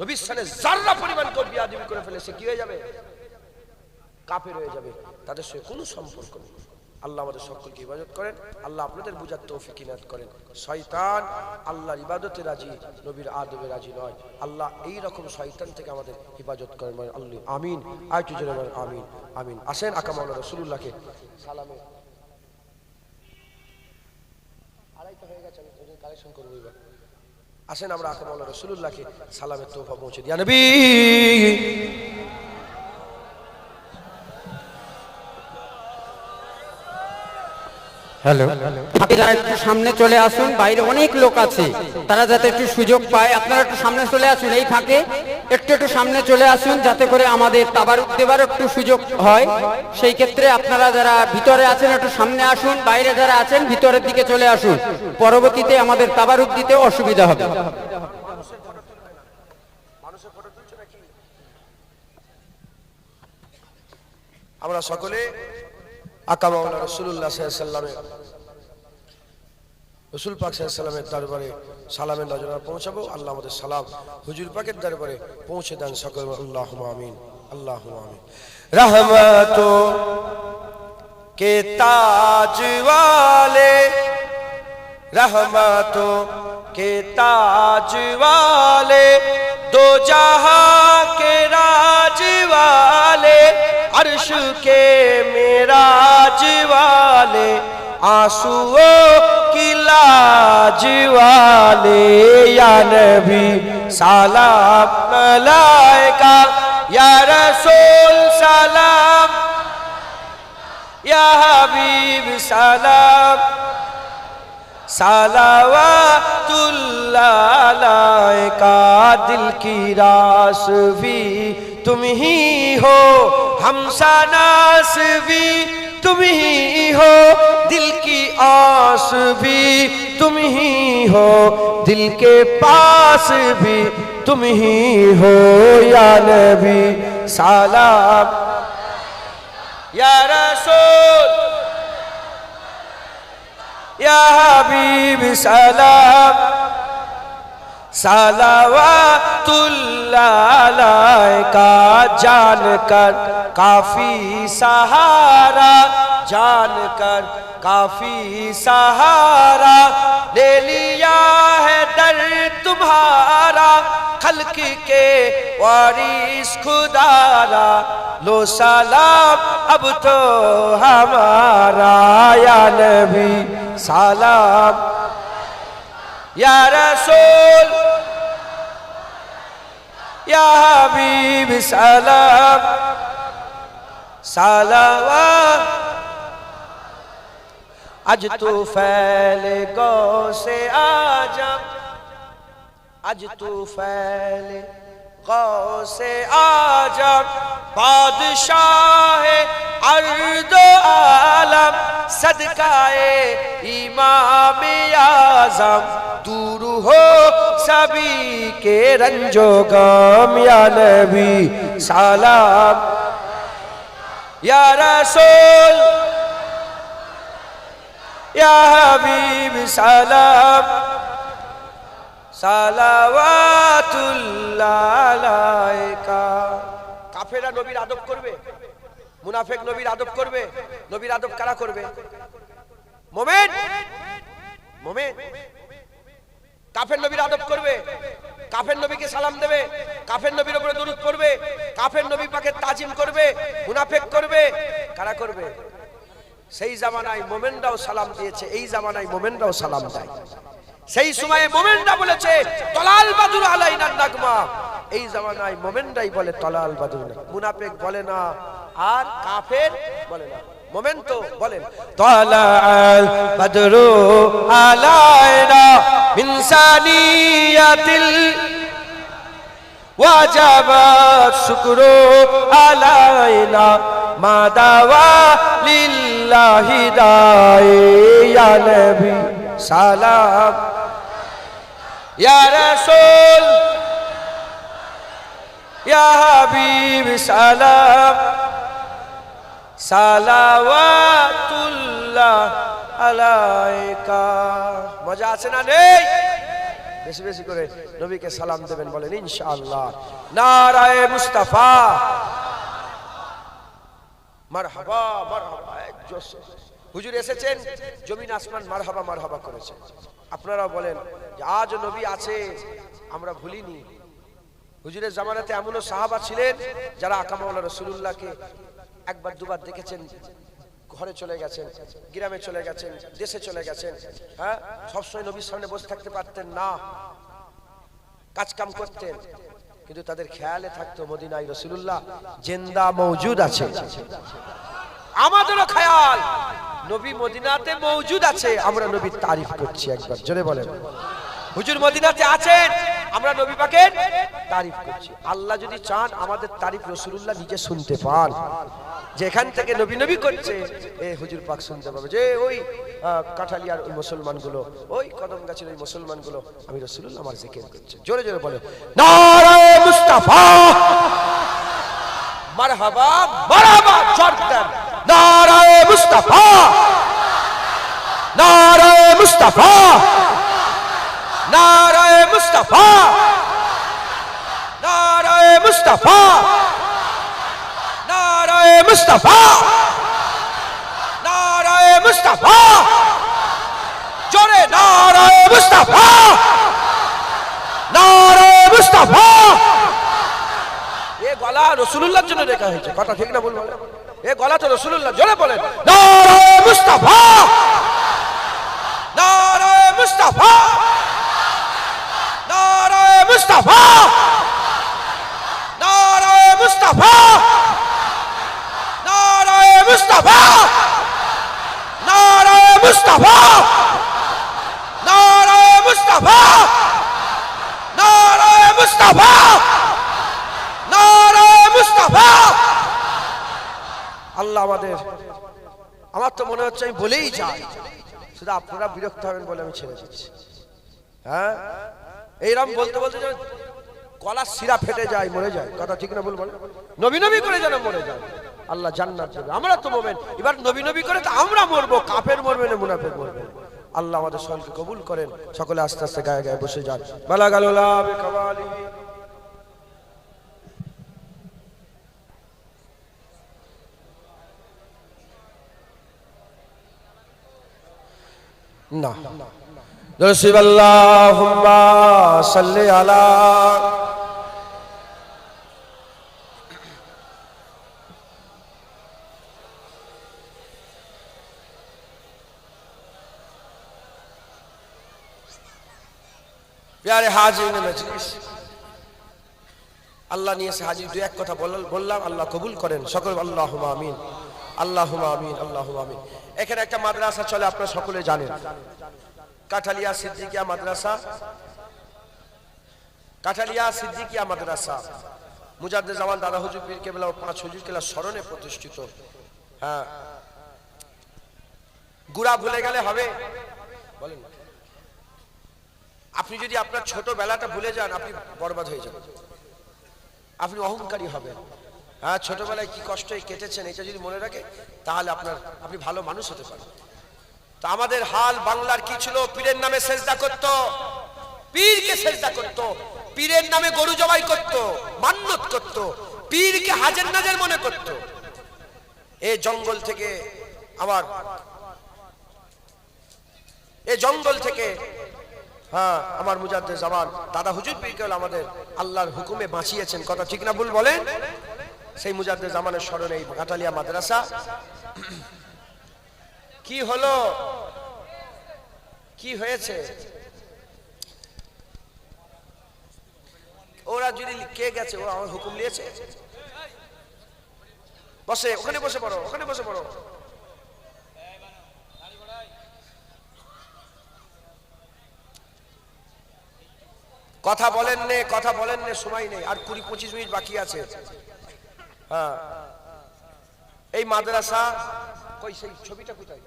নবীর সাথে যারা পরিমাণ কেউ বিয়াদবি করে ফেলে সে কি হয়ে যাবে? কাফের হয়ে যাবে, তাদের সঙ্গে কোনো সম্পর্ক নেই। আল্লাহ আমাদের সকলকে ইবাদত করেন, আল্লাহ আপনাদের বুঝার তৌফিক ইনায়াত করেন। শয়তান আল্লাহর ইবাদতে রাজি, নবীর আদবে রাজি নয়। আল্লাহ এই রকম শয়তান থেকে আমাদের হিফাজত করেন, আল্লাহ আমিন। আরেকটু জোরে বলেন আমিন, আমিন। আসেন আকা মাওলানা রাসূলুল্লাহকে সালামে, আড়াইটা হয়ে গেছে, আমি কালেকশন করবো এবার। আসেন আমরা আকা মাওলানা রাসূলুল্লাহকে সালামের তোহফা পৌঁছে দিই। ইয়া নবী হ্যালো, আপনারা একটু সামনে চলে আসুন, বাইরে অনেক লোক আছে, তারা যাতে একটু সুযোগ পায়, আপনারা একটু সামনে চলে আসুন, এই ফাঁকে একটু সামনে চলে আসুন, যাতে করে আমাদের তাবারুক দেবার একটু সুযোগ হয়। সেই ক্ষেত্রে আপনারা যারা ভিতরে আছেন একটু সামনে আসুন, বাইরে যারা আছেন ভিতরের দিকে চলে আসুন, পরবর্তীতে আমাদের তাবারুক দিতে অসুবিধা হবে। আমরা সকলে আকা মাওলানা রাসূলুল্লাহ সাল্লাল্লাহু আলাইহি ওয়াসাল্লামের, রাসূল পাক সাল্লাল্লাহু আলাইহি ওয়াসাল্লামের দরবারে সালামের নজরানা পৌঁছাবো। আল্লাহ আমাদের সালাম হুজুর পাকের দরবারে পৌঁছে দেন সকল। আল্লাহুম্মা আমিন, আল্লাহুম্মা আমিন। रहमतों के ताज वाले, रहमतों के ताज वाले, दो जहां के राज वाले, अर्श के मेराज वाले, आंसुओं की लाज वाले, या नबी सलाम अलैका, या रसूल सलाम, या हबीब सलाम, सलावतुल्लाह अलैका। दिल की रास भी तुम ही हो, हमसनास भी तुम ही हो, दिल की आस भी तुम ही हो, दिल के पास भी तुम ही हो, या नबी सलाम, या रसूल, या हबीब सलाम, सलावतुल्लाह अलैका। जानकर काफी सहारा, जानकर काफी सहारा, ले लिया है दर तुम्हारा, खल्क के वारिस खुदारा, लो सलाम अब तो हमारा, या नबी सलाम, या रसूल, या हबीब सलाम, सलावत। आज तू फैले गौ से आजम, आज तू फैले गौ से आजम, बादशाह अर्द आलम, सदकाए इमाम आजम, दूर हो सभी के रंजो गम, या नबी सलाम, या रसूल या हबीब सलाम, সালাওয়াতুল্লাহ আলাইকা। কাফেররা নবীর আদব করবে, মুনাফিক নবীর আদব করবে। নবীর আদব কারা করবে? মুমিন। মুমিন কাফের নবীর আদব করবে, কাফের নবীকে সালাম দেবে, কাফের নবীর উপরে দরুদ পড়বে, কাফের নবী পাকের তাজিম করবে। মুনাফিক করবে কারা করবে? সেই জামানায় মুমিনরাও সালাম দিয়েছে, এই জামানায় মুমিনরাও সালাম দেয়। সেই সময়ে মুমিনরা বলেছে তলাল বাদুর আলাইনা নাগমা, এই জামানায় মুমিনরাই বলে তলাল বাদুর, মুনাফিক বলে না আর কাফের বলে না। মুমিন তো বলেন তলাল বাদরু আলাইনা মিন সানিয়াতিল ওয়াজাবাত শুকরু আলাইনা মা দাওয়া লিল্লাহি দাই, ইয়া নবী সালাম, ইয়া রাসূল ইয়া হাবিব সালাম, সালাওয়াতুল্লাহ আলাইকা। মজা আছে না নেই? বেশি বেশি করে নবীকে সালাম দেবেন, বলেন ইনশাআল্লাহ। নারায়ে মুস্তাফা, মারহাবা মারহাবা। হুজুর এসেছেন, জমিন আসমান মারহাবা মারহাবা করেছে। আপনারাও বলেন যে আজ নবী আছে, আমরা ভুলিনি। হুজুরের জামানাতে এমনও সাহাবা ছিলেন যারা আকা মাওলানা রাসূলুল্লাহকে একবার দুবার দেখেছেন, ঘরে চলে গেছেন, গ্রামে চলে গেছেন, দেশে চলে গেছেন। হ্যাঁ, সবসময় নবীর সামনে বসে থাকতে পারতেন না, কাজ কাম করতেন, কিন্তু তাদের খেয়ালে থাকতো মদিনায় রাসূলুল্লাহ জিন্দা মওজুদ আছে। আমাদেরও খেয়াল নবী মদিনাতে মওজুদ আছে, আমরা নবীর তারিফ করছি। একবার জোরে বলেন হুজুর মদিনাতে আছেন, আমরা নবী পাকের তারিফ করছি। আল্লাহ যদি চান আমাদের তারিফ রাসূলুল্লাহ নিজে শুনতে পান, যেখান থেকে নবী নবী করছে এ হুজুর পাক শুনতে পাবে যে ওই কাঠালিয়ার ওই মুসলমানগুলো, ওই কদম গাছের ওই মুসলমানগুলো আমি রাসূলুল্লাহ আমার জিকির করছে। জোরে জোরে বলে নারায়ে মুস্তাফা, মারহাবা মারহাবা। জোরদার নারায়ে মুস্তাফা, নারায়ে মুস্তাফা, নারায়ে মুস্তাফা, নারায়ে মুস্তাফা, নারায়ে মুস্তাফা, নারায়ে মুস্তাফা। জোরে নারায়ে মুস্তাফা, নারায়ে মুস্তাফা। এ গলা রাসূলুল্লাহর জন্য রেখা হয়েছে, কথা ঠিক না বলবো? এ গলা তো রাসূলুল্লাহ। জোরে বলেন নারায়ে মুস্তাফা, নারায়ে মুস্তাফা, নারায়ে মুস্তাফা, নারায়ে মুস্তাফা, নারায়ে মুস্তাফা, নারায়ে মুস্তাফা, নারায়ে মুস্তাফা, নারায়ে মুস্তাফা, নারায়ে মুস্তাফা। আল্লাহ আমাদের, আমার তো মনে হচ্ছে আমি বলেই যাই, শুধু আপনারা বিরক্ত হবেন বলে আমি ছেড়ে দিচ্ছি। হ্যাঁ, এইরকম বলতে বলতে যেন গলার শিরা ফেটে যায়, মরে যায়, কথা ঠিক না বলবো? নবী নবী করে যেন মরে যায়, আল্লাহ জান্নাত দেবে। আমরা তো মোমেন, এবার নবী নবী করে তো আমরা মরবো, কাফের মরবে না মুনাফিক মরবে। আল্লাহ আমাদের সকলকে কবুল করেন। সকলে আস্তে আস্তে গায়ে গায়ে বসে যান। বালাগালুলা বিকামালি। না দরসিব আল্লাহুম্মা সাল্লি আলা প্যারে হাজিরিন মজলিস। আল্লাহ নিয়ে এসে হাজির, দু এক কথা বললাম, আল্লাহ কবুল করেন। সকল আল্লাহুম্মা আমিন। আল্লাহুম্মা আমিন, আল্লাহুম্মা আমিন। এখানে একটা মাদ্রাসা চলে, আপনারা সকলে জানেন, কাঠালিয়া সিদ্দিকিয়া মাদ্রাসা, কাঠালিয়া সিদ্দিকিয়া মাদ্রাসা মুজাদ্দেদ জামান দাদা হুজুর পীর কেবলা ও 5 হুজুর কেবলার স্মরণে প্রতিষ্ঠিত। হ্যাঁ, গুড়া ভুলে গেলে হবে? বলেন, আপনি যদি আপনার ছোটবেলাটা ভুলে যান, আপনি বরবাদ হয়ে যাবেন, আপনি অহংকারী হবেন। হ্যাঁ, ছোটবেলায় কি কষ্ট কেটেছেন এটা যদি মনে রাখে, তাহলে আপনি ভালো মানুষ হতে পারেন। তো আমাদের হাল বাংলার কি ছিল? পীরের নামে সেজদা করত, পীরকে সেজদা করত, পীরের নামে গরু জবাই করত, মান্নত করত, পীরকে হাজের নাজের মনে করত। এই জঙ্গল থেকে হ্যাঁ, আমার মুজাদ্দেদ জামান দাদা হুজুর পীর কেবল আমাদের আল্লাহর হুকুমে বাঁচিয়েছেন। কথা ঠিক না ভুল বলেন? সেই মুজাদ্দেদ জামানের স্মরণে এই কাঠালিয়া মাদ্রাসা। কি হলো, কি হয়েছে? ওরা যদি কে গেছে, ও আমার হুকুম নিয়েছে। বসে, ওখানে বসে পড়ো, ওখানে বসে পড়ো। কথা বলেন নে, কথা বলেন নে, সময় নেই, আর 20-25 মিনিট বাকি আছে। হ্যাঁ, এই মাদ্রাসা কই, সেই ছবিটা কোথায়?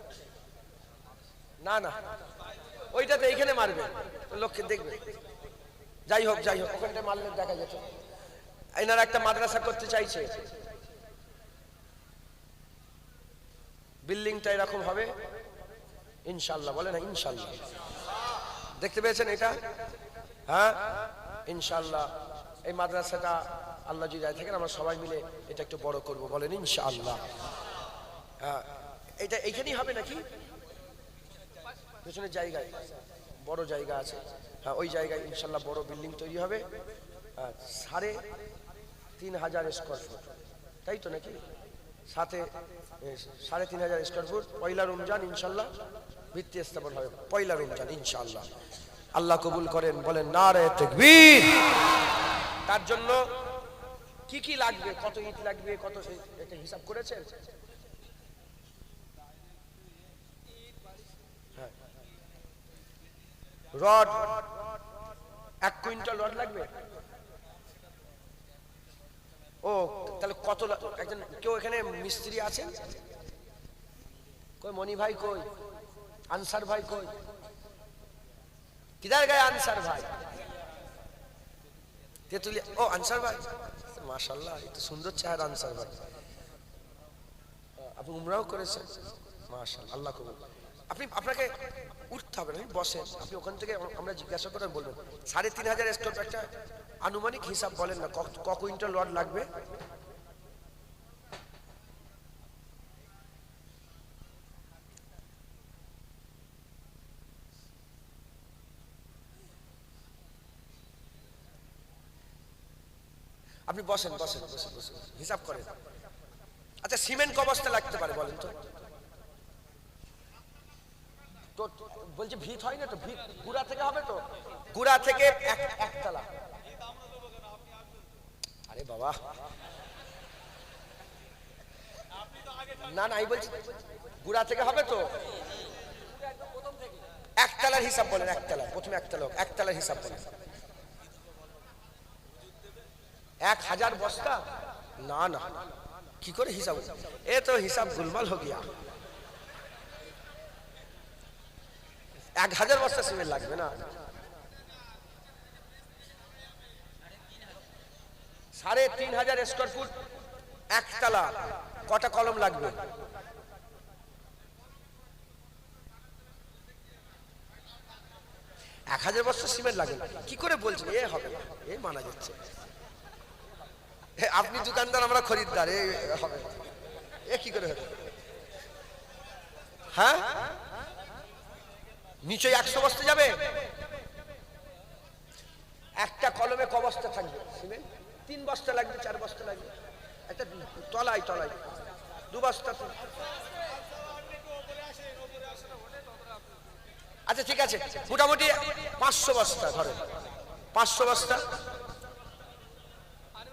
না না, ওইটাতে এইখানে মারবে, লোককে দেখবে। যাই হোক, যাই হোক, ওখানটা মারলে দেখা যেত। এনারা একটা মাদ্রাসা করতে চাইছে, বিল্ডিংটা এরকম হবে ইনশাআল্লাহ। বলে না ইনশাআল্লাহ? দেখতে পেয়েছেন এটা? হ্যাঁ, ইনশাআল্লাহ এই মাদ্রাসাটা আল্লাহ যদি রায় থাকেন, আমরা সবাই মিলে এটা একটু বড় করব। বলেন ইনশাআল্লাহ। হ্যাঁ, এটা এইখানেই হবে নাকি? পেছনের জায়গায় বড় জায়গা আছে। হ্যাঁ, ওই জায়গায় ইনশাআল্লাহ বড় বিল্ডিং তৈরি হবে। 3,500 স্কয়ার ফুট, তাই তো নাকি? সাথে 3,500 স্কয়ার ফুট। পয়লা রমজান ইনশাআল্লাহ ভিত্তি স্থাপন হবে, পয়লা রমজান ইনশাআল্লাহ। আল্লাহ কবুল করেন, বলেন নারে তাকবীর। তার জন্য কি কি লাগবে, কত ইট লাগবে, কত, এটা হিসাব করেছেন? রড 1 কুইন্টাল রড লাগবে। ও তাহলে কত? একজন কেউ এখানে মিস্ত্রি আছেন? কই মনি ভাই, কই আনসার ভাই, কই? কিধার গয়ে আনসার ভাই? তেতুলিয়া। ও আনসার ভাই, মাশাআল্লাহ, এত সুন্দর চেহারা আনসার ভাই। আপনি উমরাও করেছেন, মাশাআল্লাহ, আল্লাহ কবুল। আপনাকে উঠতে হবে না, বসেন আপনি। ওখান থেকে আমরা জিজ্ঞাসা করে বলবেন। 3,500 স্কয়ার একটা আনুমানিক হিসাব বলেন না, ক কুইন্টাল রড লাগবে? আপনি বসেন, বসেন, বসেন, বসেন, হিসাব করেন। আচ্ছা, সিমেন্ট ক বস্তা লাগতে পারে বলেন তো? বলছি ভিত হয় না তো? ভিত গুড়া থেকে হবে তো? গুড়া থেকে একতলা। আরে বাবা, না না, আমি বলছি গুড়া থেকে হবে তো? একতলার হিসাব বলেন, একতলা, প্রথমে একতলার হিসাব বলেন। 1,000 বস্তা? না না, কি করে হিসাব? এ তো হিসাব গুলমাল হো গিয়া। 1,000 বস্তা সিমেন্ট লাগবে না? 3,500 স্কয়ার ফুট একতলা, কটা কলম লাগবে? 1,000 বস্তা সিমেন্ট লাগবে। কি করে বলছেন? এ হবে না, এ মানা যাচ্ছে। আপনি দোকানদার, আমরা খরিদ্দার, এ হবে না, এ কি করে হবে? হ্যাঁ, নিচে 100 বস্তা যাবে? একটা কলমে ক বস্তা থাকবে সিমেন্ট? 3 বস্তা লাগবে, 4 বস্তা লাগবে। একটা তলায় 2 বস্তা। আচ্ছা ঠিক আছে, মোটামুটি 500 বস্তা ধরেন। 500 বস্তা,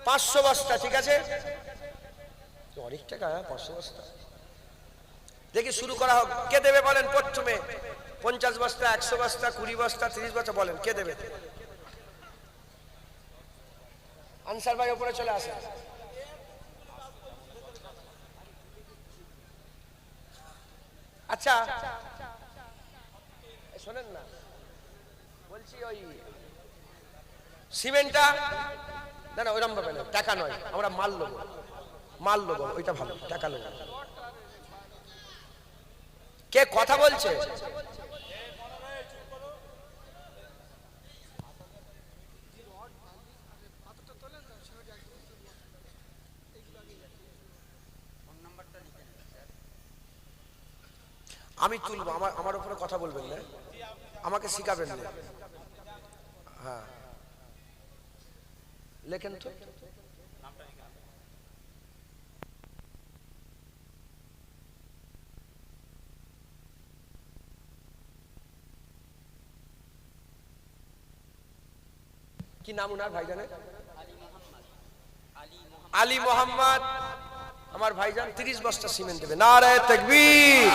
500 বস্তা, ঠিক আছে? অনেক টাকা। 500 বস্তা দেখি শুরু করা হোক। কে দেবে বলেন প্রথমে? 50 বস্তা, 100 বস্তা, 20 বস্তা, 30 বস্তা, বলেন কে দেবে? আনসার ভাই উপরে চলে আসেন। আচ্ছা শোনেন না, বলছি ওই সিমেন্টটা না না ওইরকম ভাবে না, টাকা নয়, আমরা মাল নেবো, মাল নেবো, ওইটা ভালো, টাকা নেবো। কে কথা বলছে? আমি তুলবো, আমার উপরে কথা বলবেন না, আমাকে শিখাবেন না। হ্যাঁ লেখেন তো। কি নাম উনার ভাইজানের? আলী মোহাম্মদ। আমার ভাইজান 30 বস্তা সিমেন্ট দেবে। নারে তাকবীর।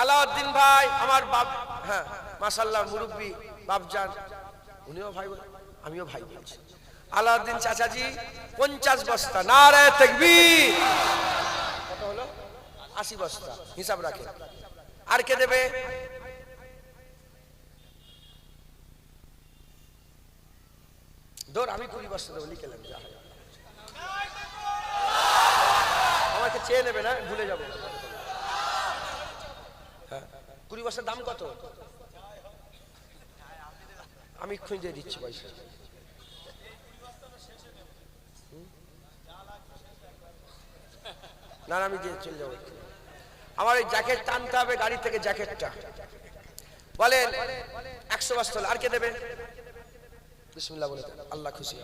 আলাউদ্দিন ভাই আমার বাপ, হ্যাঁ মাশাআল্লাহ মুরব্বি বাপজান, উনিও ভাই, আমিও ভাই বলছি। আলাউদ্দিন চাচাজি 50 বস্তা। নারে তাকবীর। কত হলো? 80 বস্তা, হিসাব রাখে। আর কে দেবে? ধর আমি 20 বস্তা দেবো, লিখে নেন। আমাকে চেয়ে নেবে না, ভুলে যাবো। হ্যাঁ 20 বস্তার দাম কত? আমি খুঁজে দিচ্ছি পয়সা। না আমি দিয়ে চলে যাবো। আমার এই জ্যাকেট টানতে হবে গাড়ি থেকে, জ্যাকেটটা বলেন 100 বস্তা। আর কে দেবে? বিসমিল্লাহ বলে দেন, আল্লাহ খুশি।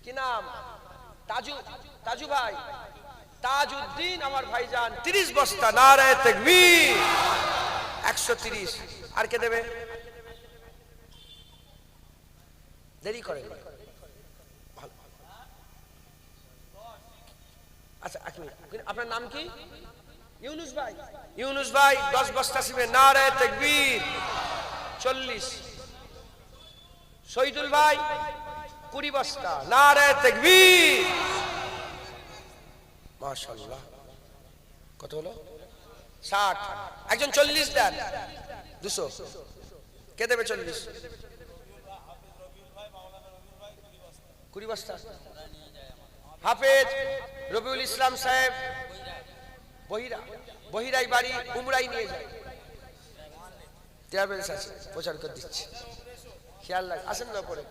কি নাম? তাজু, তাজু ভাই, তাজউদ্দিন আমার ভাইজান 30 বস্তা। নারে তাকবীর। 130। আর কে দেবে? দেরি করেন। আচ্ছা আপনার নাম কি? ইউনুস ভাই। ইউনুস ভাই 10 বস্তা সিমেন্ট। নারে তাকবীর। 40। শহীদুল ভাই 20 বস্তা। নারে তাকবীর। মাশাআল্লাহ। কত হলো? 60। একজন 40 দেন। 200। কে দেবে 40? 20 বস্তা। হাফেজ রবিউল ইসলাম সাহেব বহিরাই বাড়ি, উমরাই নিয়ে যায়। ট্রাভেলস আছে, প্রচার করে দিচ্ছে, খেয়াল রাখ। আসেন না পরে,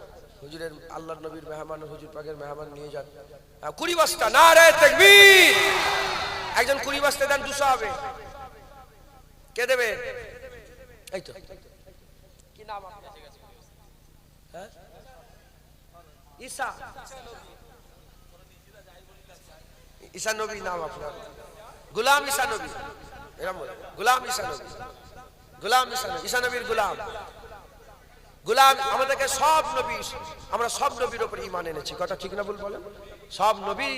হুজুরের আল্লাহর নবীর মেহমান, হুজুর পাকের মেহমান নিয়ে যান। 20 বস্তা। নারে তাকবীর। একজন 20 বস্তা দেন, 200 হবে। কে দেবে? এই তো। কি নাম আপনার? হ্যাঁ ঈসা, ঈসা নবী নাম আপনার? গোলাম ঈসা নবী, এরকম বলে। গোলাম ঈসা নবী, গোলাম ঈসা নবী, ঈসা নবীর গোলাম। গোলাম আমাদেরকে সব নবী, আমরা সব নবীর উপর ঈমান এনেছি। কথা ঠিক না ভুল বলেন? সব নবী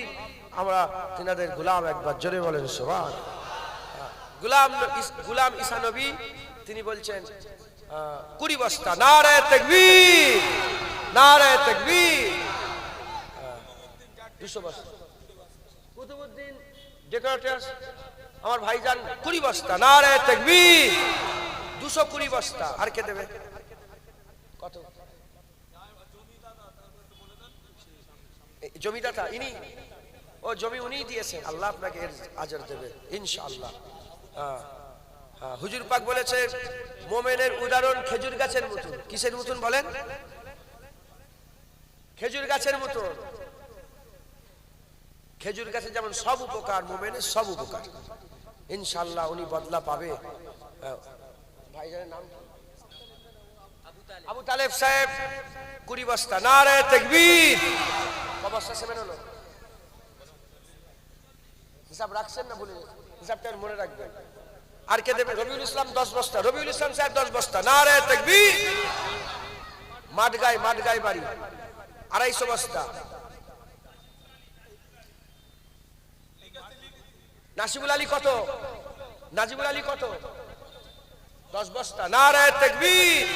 আমরা তিনাদের গোলাম। একবার জোরে বলেন সুবহান। গোলাম ঈসা নবী তিনি বলছেন 20 বস্তা। নারে তাকবীর। নারে তাকবীর। 200 বস্তা। কুতুবউদ্দিন ডেকোরেটরস আমার ভাইজান 20 বস্তা। নারে তাকবীর। 220 বস্তা। আর কে দেবে? কত? জমিদাতা ইনি, ও জমি উনি দিয়েছেন। আল্লাহ আপনাকে এর আজর দেবে ইনশাআল্লাহ। হুজুর পাক বলেছে মোমেনের উদাহরণ খেজুর গাছের মতন। কিসের মতন বলেন? খেজুর গাছের মতন। খেজুর গাছে যেমন সব উপকার, মোমেনের সব উপকার। ইনশাআল্লাহ উনি বদলা পাবে। ভাইজানের নাম আবু তালেব সাহেব 20 বস্তা। নারে তাকবীর। কত বস্তা সেমেন্ট হলো? হিসাব রাখছেন না? বলে হিসাবটা মনে রাখবেন। আর কে দেবে? রবিউল ইসলাম 10 বস্তা। রবিউল ইসলাম সাহেব 10 বস্তা। নারে তাকবীর। মাঠগাই বাড়ি 250 বস্তা। নাসিবুল আলী কত? নাজিবুল আলী কত? 10 বস্তা। নারায়ে তাকবীর।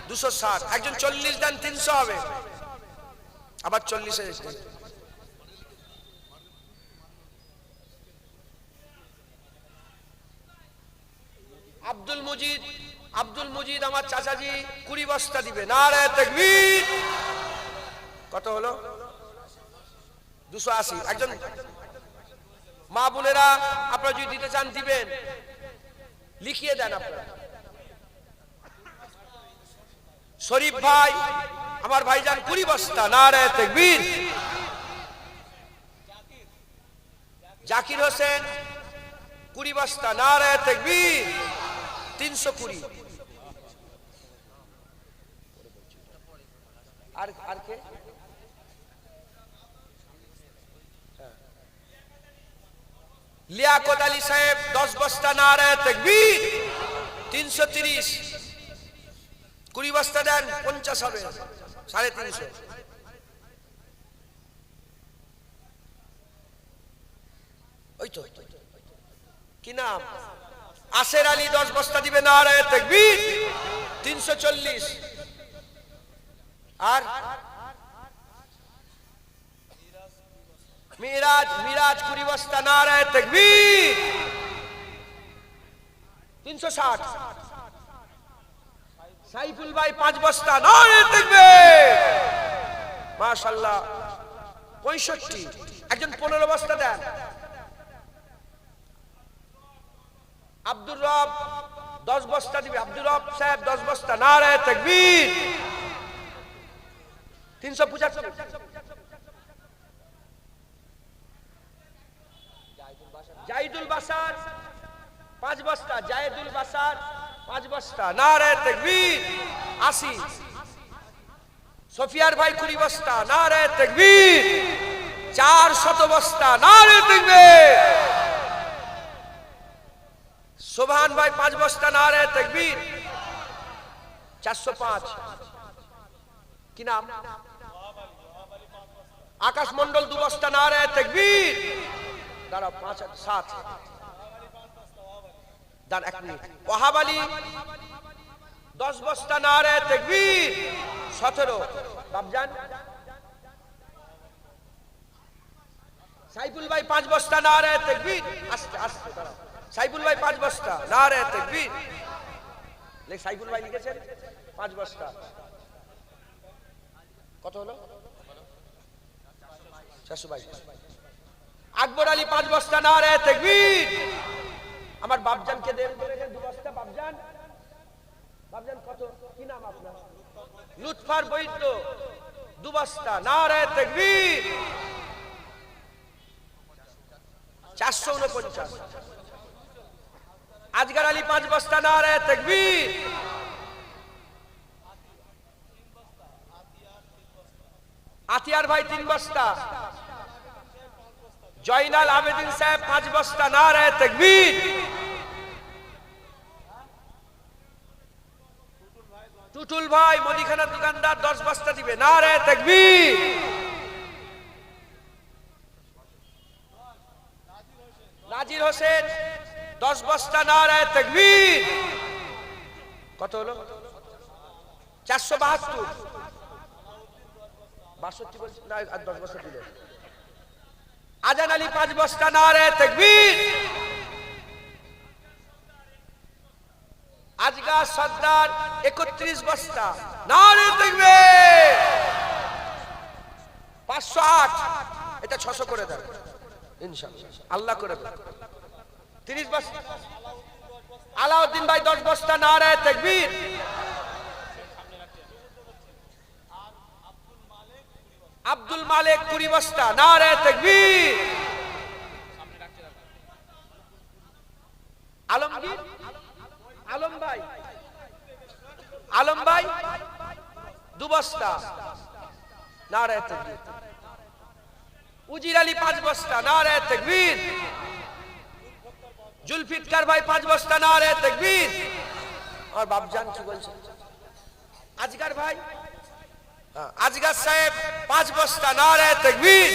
260। একজন 40 দেন, 300 হবে। আবার 40 এসেছে। আব্দুল মুজিদ আমার চাচাজি 20 বস্তা দিবে। নারায়ে তাকবীর। কত হলো? 280। একজন মা বোনেরা আপনারা যদি দিতে চান দিবেন, লিখিয়ে দেন আপনারা। শরীফ ভাই আমার ভাইজান 20 বস্তা। নারায়ে তাকবীর। জাকির হোসেন 20 বস্তা। নারায়ে তাকবীর। 320। আর কে? লিয়াকত আলী সাহেব 10 বস্তা। নারায়ে তাকবীর। 330। 20 বস্তা দেন, 50 হবে। 350। ওই তো কি নাম? আসের আলী 10 বস্তা দিবে। নারায়ে তাকবীর। 340। আর মিরাজ 20 বস্তা। নারায়ে তাকবীর। 360। সাইফুল ভাই 5 বস্তা। নারায়ে তাকবীর। মাশাআল্লাহ। 65। একজন 15 বস্তা দেন। আব্দুর রব 10 বস্তা দিবে। আব্দুর রব সাহেব 10 বস্তা। নারায়ে তাকবীর। 375। জাহিদুল বাসার 5 বস্তা। জাহিদুল বাসার 5 বস্তা। নারায়ে তাকবীর। 80। সফিয়ার ভাই 20 বস্তা। নারায়ে তাকবীর। 400 বস্তা। নারায়ে তাকবীর। সোবহান ভাই 5 বস্তা। নারায়ে তাকবীর। 405। কি নাম? আকাশ মন্ডল 2 বস্তা। নারায়ে তাকবীর। দাঁড়াও, 5 7 দান 1 মিনিট। ওয়াহাব আলী 10 বস্তা। নারায়ে তাকবীর। 17। বাবজান সাইফুল ভাই 5 বস্তা। নারায়ে তাকবীর। আস্তে আস্তে দাঁড়াও। সাইফুল ভাই 5 বস্তা। নারায়ে তাকবীর। সাইফুল ভাই লিখেছেন 5 বস্তা। কত হলো? 422। আকবর আলী 5 বস্তা। নারায়ে তাকবীর। আমার বাবজানকে দেন বলেছেন 2 বস্তা। বাবজান কত? কি নাম আপনার? লুৎফার বৈদ্য 2 বস্তা। নারায়ে তাকবীর। 449। আজগার আলী 5 বস্তা। নারায়ে তাকবীর। আতিয়ার ভাই 3 বস্তা। জয়নাল আবেদিন সাহেব 5 বস্তা। নারায়ে তাকবীর। টুটুল ভাই মুদিখানার দোকানদার 10 বস্তা দিবে। নারায়ে তাকবীর। নাজির হোসেন 10 বস্তা। নারায়ে তাকবীর। কত হলো? 472। 62 বলছি না, আর 10 বস্তা দিলে। আজান আলী 5 বস্তা। নারায়ে তাকবীর। আজগা সর্দার 31 বস্তা। নারায়ে তাকবীর। 508। এটা 600 করে দেন ইনশাআল্লাহ। আল্লাহ করে দেন। 30 বস্তা। আলাউদ্দিন ভাই 10 বস্তা। নারায়ে তাকবীর। আব্দুল মালিক 20 বস্তা। নারায়ে তাকবীর। আলমগীর আলম ভাই 2 বস্তা। নারায়ে তাকবীর। উজির আলী 5 বস্তা। নারায়ে তাকবীর। জুলফিকার ভাই 5 বস্তা। নারায়ে তাকবীর। আর বাবজান কি বলছেন? আজগার ভাই আজগার সাহেব 5 বস্তা নারে তাকবীর।